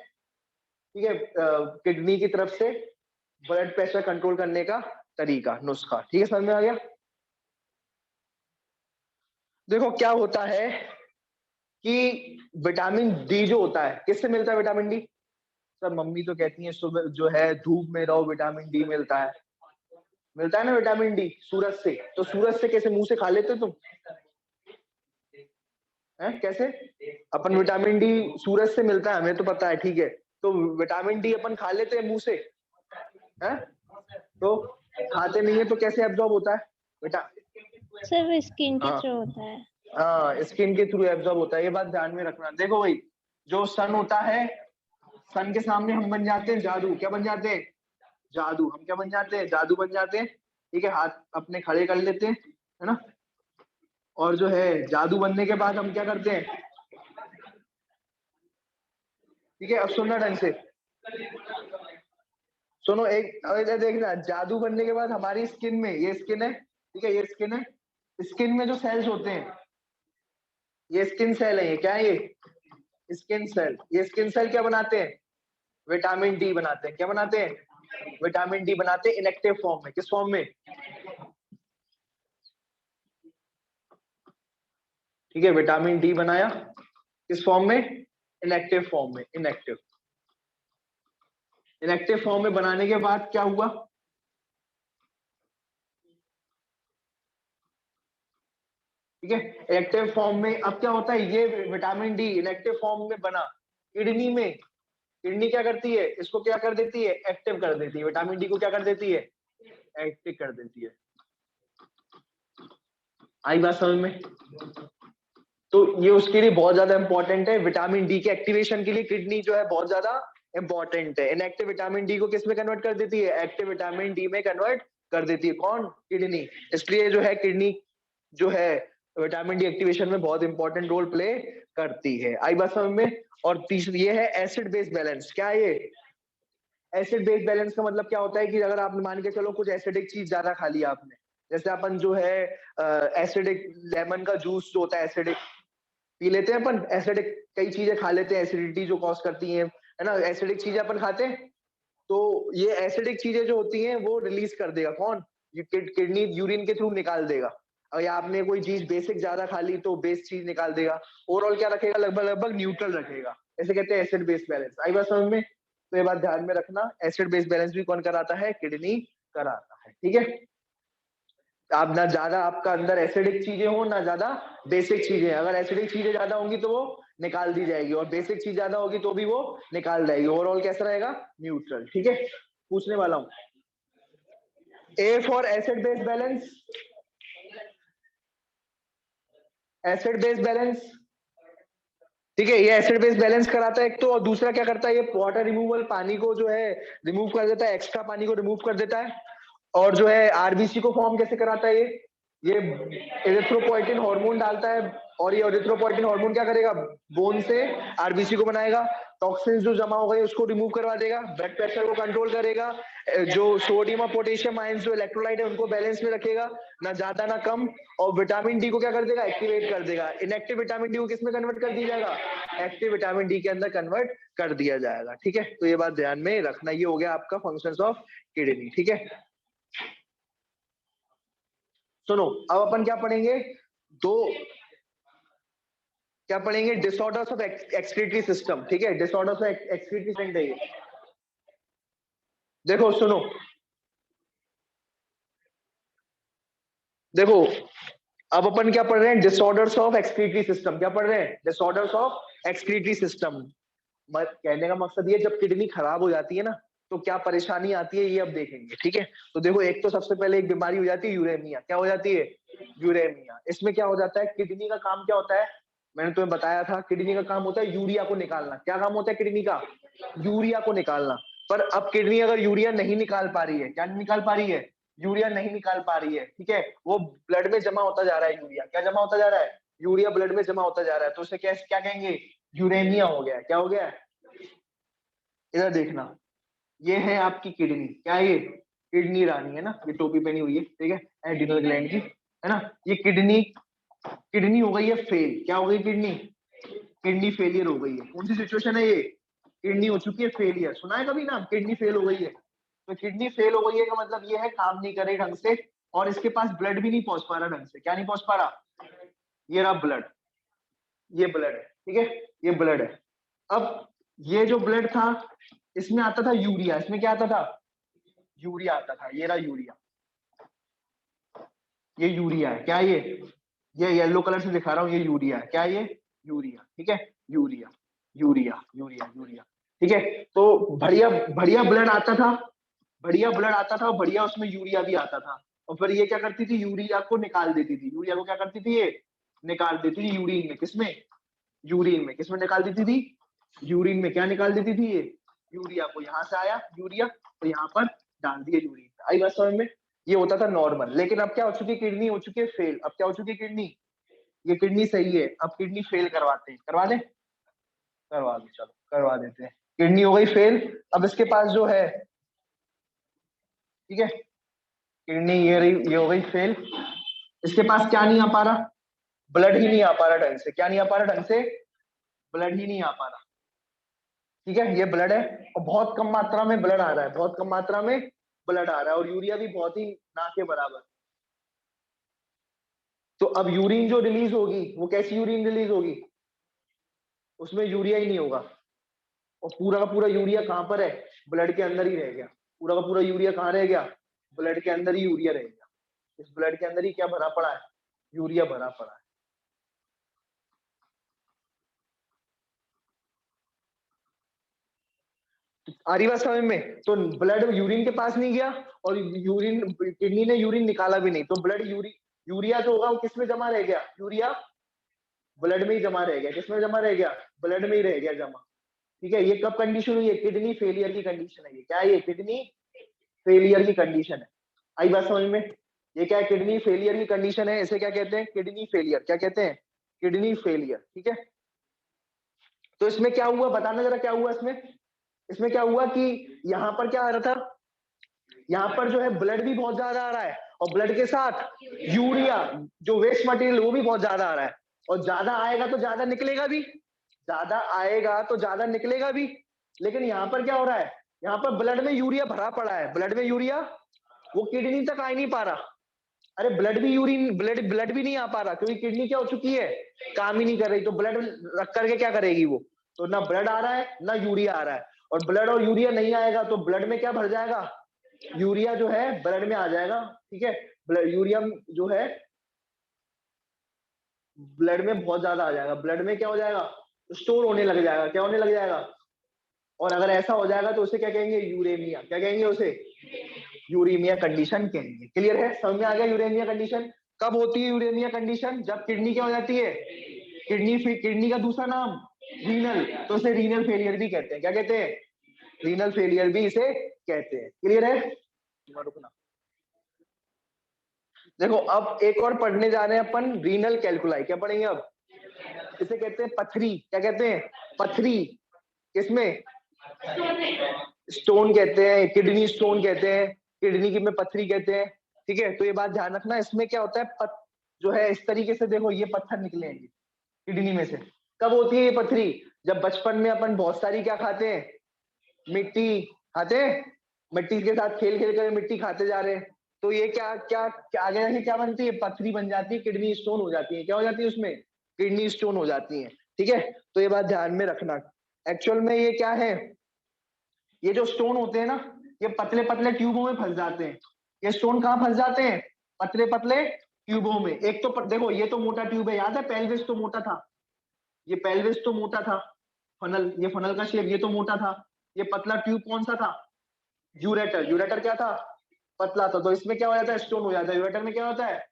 ठीक है किडनी की तरफ से ब्लड प्रेशर कंट्रोल करने का तरीका, नुस्खा, ठीक है, समझ में आ गया। देखो क्या होता है कि विटामिन डी जो होता है, किससे मिलता है विटामिन डी, सर मम्मी तो कहती है सुबह जो है धूप में रहो विटामिन डी मिलता है ना विटामिन डी सूरज से। तो सूरज से कैसे, मुंह से खा लेते हो तुम, है कैसे, अपन विटामिन डी सूरज से मिलता है, हमें तो पता है, ठीक है। तो विटामिन डी अपन खा लेते हैं मुंह से, है, तो खाते नहीं है तो कैसे एब्जॉर्ब होता है बेटा,
सर वो स्किन के
हाँ
थ्रू होता है।
हाँ, स्किन के थ्रू एब्जॉर्ब होता है, ये बात ध्यान में रखना। देखो भाई, जो सन होता है, सन के सामने हम बन जाते हैं जादू, क्या बन जाते हैं, जादू, हम क्या बन जाते हैं, जादू बन जाते हैं, ठीक है, हाथ अपने खड़े कर लेते हैं, है ना। और जो है जादू बनने के बाद हम क्या करते हैं, ठीक है, अब सुनना ढंग से, सुनो एक, इधर देखना, जादू बनने के बाद हमारी स्किन में, ये स्किन है, ठीक है, ये स्किन है, स्किन में जो सेल्स होते हैं, ये स्किन सेल है, ये क्या है, ये स्किन सेल, ये स्किन सेल क्या बनाते हैं, विटामिन डी बनाते हैं, क्या बनाते हैं, विटामिन डी बनाते हैं इनएक्टिव फॉर्म में, किस फॉर्म में, ठीक है, विटामिन डी बनाया किस फॉर्म में, इनएक्टिव फॉर्म में, इनएक्टिव इनएक्टिव फॉर्म में बनाने के बाद क्या हुआ, ठीक है, इनएक्टिव फॉर्म में अब क्या होता है, ये विटामिन डी इनएक्टिव फॉर्म में बना किडनी में, किडनी क्या करती है, इसको क्या कर देती है, एक्टिव कर देती है, विटामिन डी को क्या कर देती है, एक्टिव कर देती है। आई बात समझ में। तो ये उसके लिए बहुत ज्यादा इंपॉर्टेंट है, विटामिन डी के एक्टिवेशन के लिए किडनी जो है बहुत ज्यादा इंपॉर्टेंट है। इनएक्टिव विटामिन डी को किस में कन्वर्ट कर देती है, एक्टिव विटामिन डी में कन्वर्ट कर देती है, कौन, किडनी। इसलिए जो है किडनी जो है विटामिन डी एक्टिवेशन में बहुत इंपॉर्टेंट रोल प्ले करती है। आई बात समझ में। और तीसरी ये है एसिड बेस बैलेंस, क्या है ये, एसिड बेस बैलेंस का मतलब क्या होता है कि अगर आपने मान के चलो कुछ एसिडिक चीज ज्यादा खा लिया आपने, जैसे अपन जो है एसिडिक लेमन का जूस जो होता है एसिडिक पी लेते हैं अपन, एसिडिक कई चीजें खा लेते हैं एसिडिटी जो कॉज करती हैं, है ना, एसिडिक चीजें अपन खाते हैं, तो ये एसिडिक चीजें जो होती हैं वो रिलीज कर देगा कौन, किडनी यूरिन के थ्रू निकाल देगा। अगर आपने कोई चीज बेसिक ज्यादा खा ली तो बेस चीज निकाल देगा, ओवरऑल क्या रखेगा, लगभग लगभग न्यूट्रल रखेगा, ऐसे कहते हैं एसिड बेस बैलेंस। आई बात समझ में। तो ये बात ध्यान में रखना, एसिड बेस बैलेंस भी कौन कराता है, किडनी कराता है, ठीक है। आप ना ज्यादा आपका अंदर एसिडिक चीजें हो ना ज्यादा बेसिक चीजें, अगर एसिडिक चीजें ज्यादा होंगी तो वो निकाल दी जाएगी, और बेसिक चीज ज्यादा होगी तो भी वो निकाल जाएगी। ओवरऑल कैसा रहेगा? न्यूट्रल। ठीक है, पूछने वाला हूं, ए for acid base balance, acid base balance, ठीक है, ये एसिड बेस बैलेंस कराता है एक तो, और दूसरा क्या करता है, ये वाटर रिमूवल, पानी को जो है रिमूव कर देता है, एक्स्ट्रा पानी को रिमूव कर देता है। और जो है आरबीसी को फॉर्म कैसे कराता है ये एरिथ्रोपोइटिन हार्मोन डालता है, और ये एरिथ्रोपोइटिन हार्मोन क्या करेगा, बोन से आरबीसी को बनाएगा, टॉक्सिन्स जो जमा हो गए उसको रिमूव करवा देगा, ब्लड प्रेशर को कंट्रोल करेगा, जो सोडियम और पोटेशियम आयंस जो इलेक्ट्रोलाइट है उनको बैलेंस में रखेगा, ना ज्यादा ना कम, और विटामिन डी को क्या कर देगा, एक्टिवेट कर देगा। इनएक्टिव विटामिन डी को किसमें कन्वर्ट कर दिया जाएगा, एक्टिव विटामिन डी के अंदर कन्वर्ट कर दिया जाएगा। ठीक है, तो ये बात ध्यान में रखना, ये हो गया आपका फंक्शंस ऑफ किडनी। ठीक है, सुनो अब अपन क्या पढ़ेंगे, क्या पढ़ेंगे, डिसऑर्डर्स ऑफ एक्सक्रीटरी सिस्टम। ठीक है, डिसऑर्डर्स ऑफ एक्सक्रीटरी सिस्टम है ये। देखो सुनो, देखो अब अपन क्या पढ़ रहे हैं, डिसऑर्डर्स ऑफ एक्सक्रीटरी सिस्टम। क्या पढ़ रहे हैं, डिसऑर्डर्स ऑफ एक्सक्रीटरी सिस्टम। कहने का मकसद ये, जब किडनी खराब हो जाती है ना तो क्या परेशानी आती है ये अब देखेंगे। ठीक है, तो देखो एक तो सबसे पहले एक बीमारी हो जाती है यूरेमिया। क्या हो जाती है, यूरेमिया। इसमें क्या हो जाता है, किडनी का काम क्या होता है, मैंने तुम्हें बताया था, किडनी का काम होता है यूरिया को निकालना। क्या काम होता है किडनी का, यूरिया को निकालना। पर अब किडनी अगर यूरिया नहीं निकाल पा रही है, क्या नहीं निकाल पा रही है, यूरिया नहीं निकाल पा रही है, ठीक है, वो ब्लड में जमा होता जा रहा है, यूरिया क्या जमा होता जा रहा है, यूरिया ब्लड में जमा होता जा रहा है, तो उसे क्या क्या कहेंगे, यूरेमिया हो गया। क्या हो गया, इधर देखना, ये है आपकी किडनी। क्या ये किडनी रानी है ना, ये टोपी पहनी हुई है, ठीक है, एडिनल ग्लैंड की, है ना। ये किडनी, किडनी हो गई है फेल। क्या हो गई किडनी, किडनी फेलियर हो गई है। कौन सी सिचुएशन है ये, किडनी हो चुकी है फेलियर। सुना है कभी ना, किडनी फेल हो गई है। तो किडनी फेल हो गई है का मतलब ये है काम नहीं करे ढंग से, और इसके पास ब्लड भी नहीं पहुंच पा रहा ढंग से। क्या नहीं पहुंच पा रहा, ये रहा ब्लड, ये ब्लड है, ठीक है, ये ब्लड है। अब ये जो ब्लड था इसमें आता था यूरिया, इसमें क्या आता था, यूरिया आता था। ये रहा यूरिया, ये यूरिया है। क्या ये येलो कलर से दिखा रहा हूं, ये यूरिया है। क्या ये यूरिया, ठीक है, यूरिया यूरिया यूरिया यूरिया, ठीक है। तो बढ़िया बढ़िया ब्लड आता था, बढ़िया ब्लड आता था, और बढ़िया उसमें यूरिया भी आता था। और फिर ये क्या करती थी, यूरिया को निकाल देती थी। यूरिया को क्या करती थी, ये निकाल देती थी यूरिन में। किसमें, यूरिन में। किसमें निकाल देती थी, यूरिन में। क्या निकाल देती थी, ये यूरिया को, यहाँ से आया यूरिया तो यहाँ पर डाल दिया यूरिन। आई बात समझ में, ये होता था नॉर्मल। लेकिन अब क्या हो चुकी है, किडनी हो चुकी है फेल। अब क्या हो चुकी है किडनी, ये किडनी सही है, अब किडनी फेल करवाते हैं। करवा दे, करवा दो, चलो करवा देते हैं। किडनी हो गई फेल। अब इसके पास जो है, ठीक है, किडनी ये रही, ये हो गई फेल। इसके पास क्या नहीं आ पा रहा, ब्लड ही नहीं आ पा रहा ढंग से। क्या नहीं आ पा रहा ढंग से, ब्लड ही नहीं आ पा रहा। ठीक है, ये ब्लड है, और बहुत कम मात्रा में ब्लड आ रहा है, बहुत कम मात्रा में ब्लड आ रहा है, और यूरिया भी बहुत ही ना के बराबर। तो अब यूरिन जो रिलीज होगी वो कैसी यूरिन रिलीज होगी, उसमें यूरिया ही नहीं होगा, और पूरा का पूरा यूरिया कहां पर है, ब्लड के अंदर ही रह गया। पूरा का पूरा यूरिया कहां रह गया, ब्लड के अंदर ही यूरिया रह गया। इस ब्लड के अंदर ही क्या भरा पड़ा है, यूरिया भरा पड़ा है। आ रही बात समझ में। तो ब्लड यूरिन के पास नहीं गया, और यूरिन, किडनी ने यूरिन निकाला भी नहीं, तो ब्लड यूरिया जो होगा वो किसमें जमा रह गया, यूरिया ब्लड में ही जमा रह गया। किसमें जमा रह गया, ब्लड में ही रह गया जमा। ठीक है, ये कब कंडीशन हुई है, किडनी फेलियर की कंडीशन है ये। क्या है ये, किडनी फेलियर की कंडीशन है। आई बात समझ में, ये क्या है, किडनी फेलियर की कंडीशन है। इसे क्या कहते हैं, किडनी फेलियर। क्या कहते हैं, किडनी फेलियर। ठीक है, तो इसमें क्या हुआ, बताना जरा क्या हुआ इसमें। इसमें क्या हुआ कि यहाँ पर क्या आ रहा था, यहाँ पर जो है ब्लड भी बहुत ज्यादा आ रहा है, और ब्लड के साथ यूरिया जो वेस्ट मटेरियल वो भी बहुत ज्यादा आ रहा है, और ज्यादा आएगा तो ज्यादा निकलेगा भी, ज्यादा आएगा तो ज्यादा निकलेगा भी। लेकिन यहाँ पर क्या हो रहा है, यहाँ पर ब्लड में यूरिया भरा पड़ा है, ब्लड में यूरिया वो किडनी तक आ ही नहीं पा रहा। अरे ब्लड भी यूरिन, ब्लड भी नहीं आ पा रहा, क्योंकि किडनी क्या हो चुकी है, काम ही नहीं कर रही। तो ब्लड रख करके क्या करेगी वो, तो ना ब्लड आ रहा है ना यूरिया आ रहा है, और ब्लड और यूरिया नहीं आएगा तो ब्लड में क्या भर जाएगा, यूरिया जो है ब्लड में आ जाएगा। ठीक है, यूरिया जो है ब्लड में बहुत ज्यादा आ जाएगा, ब्लड में क्या हो जाएगा, स्टोर होने लग जाएगा। क्या होने लग जाएगा? और अगर ऐसा हो जाएगा तो उसे क्या कहेंगे? यूरेमिया। क्या कहेंगे उसे? यूरेमिया कंडीशन कहेंगे। क्लियर है? समझ में आ गया यूरेमिया कंडीशन? कब होती है यूरेमिया कंडीशन? जब किडनी क्या हो जाती है? किडनी का दूसरा नाम रीनल, तो इसे रीनल फेलियर भी कहते हैं। क्या कहते हैं? रीनल फेलियर भी इसे कहते हैं। क्लियर है? रुकना, देखो अब एक और पढ़ने जा रहे हैं अपन, रीनल कैलकुलाई। क्या पढ़ेंगे अब? इसे कहते हैं पथरी। क्या कहते हैं? पथरी। किसमें? स्टोन कहते हैं, किडनी स्टोन कहते हैं, किडनी की में पथरी कहते हैं। ठीक है, तो ये बात ध्यान रखना। इसमें क्या होता है, जो है इस तरीके से देखो, ये पत्थर निकलेंगे किडनी में से। कब होती है ये पथरी? जब बचपन में अपन बहुत सारी क्या खाते हैं? मिट्टी खाते हैं, मिट्टी के साथ खेल खेल कर मिट्टी खाते जा रहे हैं, तो ये क्या क्या, क्या आगे जाके क्या बनती है? पथरी बन जाती है, किडनी स्टोन हो जाती है। क्या हो जाती है उसमें? किडनी स्टोन हो जाती है। ठीक है, तो ये बात ध्यान में रखना। एक्चुअल में ये क्या है, ये जो स्टोन होते हैं ना, ये पतले पतले ट्यूबों में फंस जाते हैं। ये स्टोन कहाँ फंस जाते हैं? पतले पतले ट्यूबों में। एक तो देखो, ये तो मोटा ट्यूब है, याद है? पेल्विस तो मोटा था, ये पेल्विस तो मोटा था, फनल, ये फनल का शेप, ये तो मोटा था। ये पतला ट्यूब कौन सा था? यूरेटर। यूरेटर क्या था? पतला था। तो इसमें क्या हो जाता है? स्टोन हो जाता है। यूरेटर में क्या होता है?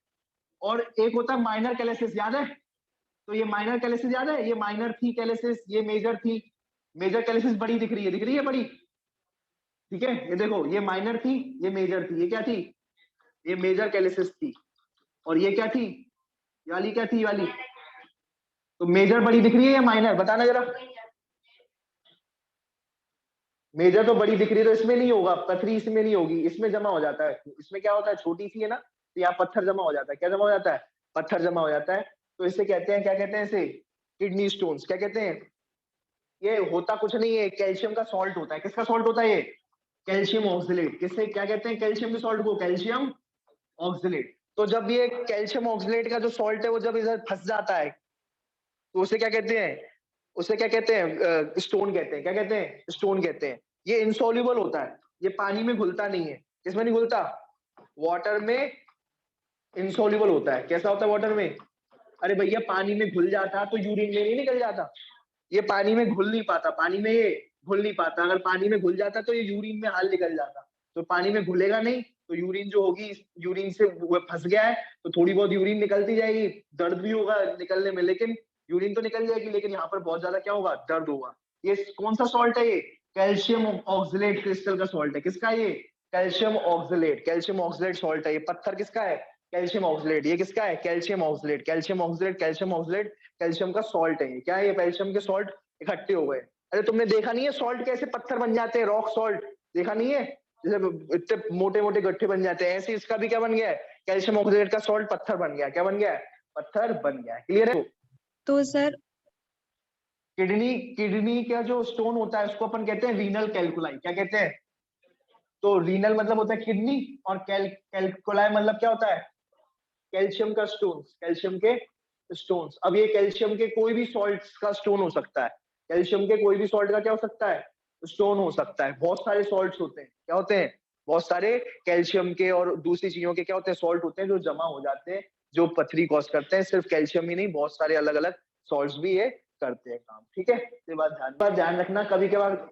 और एक होता है माइनर कैलेसिस, याद है? तो ये माइनर कैलेसिस याद है? ये माइनर थी कैलेसिस, ये मेजर थी। मेजर कैलेसिस बड़ी दिख रही है, दिख रही है बड़ी? ठीक है, ये देखो, ये माइनर थी, ये मेजर थी। ये क्या थी? ये मेजर कैलेसिस थी। और ये क्या थी? ये वाली क्या थी? ये वाली। तो मेजर बड़ी दिख रही है या माइनर? बताना जरा। मेजर तो बड़ी दिख रही है, तो इसमें नहीं होगा, पथरी इसमें नहीं होगी, इसमें जमा हो जाता है। इसमें क्या होता है? छोटी सी है ना, तो यहाँ पत्थर जमा हो जाता है। क्या जमा हो जाता है? पत्थर जमा हो जाता है। तो इसे कहते हैं, क्या कहते हैं इसे? Kidney stones. क्या कहते हैं? ये होता कुछ नहीं है, कैल्शियम का सॉल्ट होता है। किसका सॉल्ट होता है ये? Calcium oxalate. किससे क्या कहते हैं कैल्शियम के सॉल्ट को? Calcium oxalate. तो जब ये कैल्शियम ऑक्सलेट का जो सॉल्ट है वो जब इधर फंस जाता है, तो उसे क्या कहते हैं? उसे क्या कहते हैं? स्टोन कहते हैं। क्या कहते हैं? स्टोन कहते हैं। ये इनसॉल्युबल होता है, ये पानी में घुलता नहीं है। किसमें नहीं घुलता? वाटर में इनसॉल्युबल होता है। कैसा होता है वाटर में? अरे भैया, पानी में घुल जाता तो यूरिन में नहीं निकल जाता। ये पानी में घुल नहीं पाता, पानी में ये घुल नहीं पाता। अगर पानी में घुल जाता तो ये यूरिन में हाल निकल जाता। तो पानी में घुलेगा नहीं, तो यूरिन जो होगी, यूरिन से वो फंस गया है, तो थोड़ी बहुत यूरिन निकलती जाएगी, दर्द भी होगा निकलने में, लेकिन यूरिन तो निकल जाएगी, लेकिन यहाँ पर बहुत ज्यादा क्या होगा? दर्द होगा। ये कौन सा सॉल्ट है? ये कैल्शियम ऑक्सलेट क्रिस्टल का सॉल्ट है। किसका? ये calcium oxalate. Calcium oxalate salt है। ये पत्थर किसका है? Calcium oxalate. ये किसका है? Calcium oxalate. Calcium oxalate, calcium oxalate, calcium का सॉल्ट है। ये क्या है? ये कैल्शियम के सॉल्ट इकट्ठे हो गए। अरे तुमने देखा नहीं है सॉल्ट कैसे पत्थर बन जाते हैं? रॉक सॉल्ट देखा नहीं है? जैसे इतने मोटे मोटे गड्ढे बन जाते हैं, ऐसे इसका भी क्या बन गया है? कैल्शियम ऑक्सलेट का सॉल्ट पत्थर बन गया। क्या बन गया है? पत्थर बन गया है। क्लियर है?
तो सर
किडनी का जो स्टोन होता है उसको अपन कहते हैं रीनल कैलकुलाई। क्या कहते हैं? तो रीनल मतलब होता है किडनी, और कैलकुलाई मतलब क्या होता है? कैल्शियम का स्टोन, कैल्शियम के स्टोन्स। अब ये कैल्शियम के कोई भी सॉल्ट का स्टोन हो सकता है। कैल्शियम के कोई भी सॉल्ट का क्या हो सकता है? स्टोन हो सकता है। बहुत सारे सॉल्ट्स होते हैं। क्या होते हैं? बहुत सारे कैल्शियम के और दूसरी चीजों के क्या होते हैं? सॉल्ट होते हैं जो जमा हो जाते हैं, जो पथरी कॉज करते हैं। सिर्फ कैल्शियम ही नहीं, बहुत सारे अलग अलग सॉल्ट्स भी ये करते हैं काम। ठीक है, ये बात ध्यान रखना। कभी कभार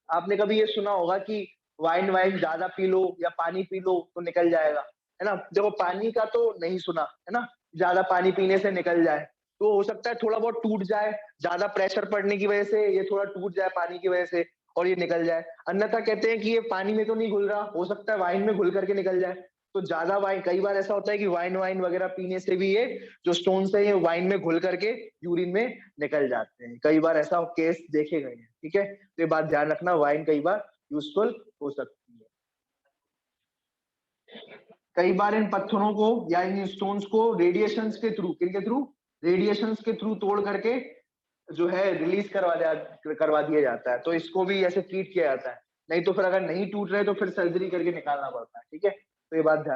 आपने कभी ये सुना होगा कि वाइन वाइन ज्यादा पी लो या पानी पी लो तो निकल जाएगा, है ना? देखो, पानी का तो नहीं सुना है ना, ज्यादा पानी पीने से निकल जाए, तो हो सकता है थोड़ा बहुत टूट जाए, ज्यादा प्रेशर पड़ने की वजह से ये थोड़ा टूट जाए पानी की वजह से, और ये निकल जाए। अन्यथा कहते हैं कि ये पानी में तो नहीं घुल रहा, हो सकता है वाइन में घुल करके निकल जाए। तो ज्यादा वाइन, कई बार ऐसा होता है कि वाइन वाइन वगैरह पीने से भी ये जो स्टोन्स है ये वाइन में घुल करके यूरिन में निकल जाते हैं। कई बार ऐसा केस देखे गए हैं। ठीक है, तो ये बात ध्यान रखना, वाइन कई बार यूजफुल हो सकती है। कई बार इन पत्थरों को या इन स्टोन्स को रेडिएशंस के थ्रू, किनके थ्रू? रेडिएशंस के थ्रू तोड़ करके जो है रिलीज करवा दिया जाता है। तो इसको भी ऐसे ट्रीट किया जाता है। नहीं तो फिर अगर नहीं टूट रहे तो फिर सर्जरी करके निकालना पड़ता है। ठीक है, तो ये बात ध्यान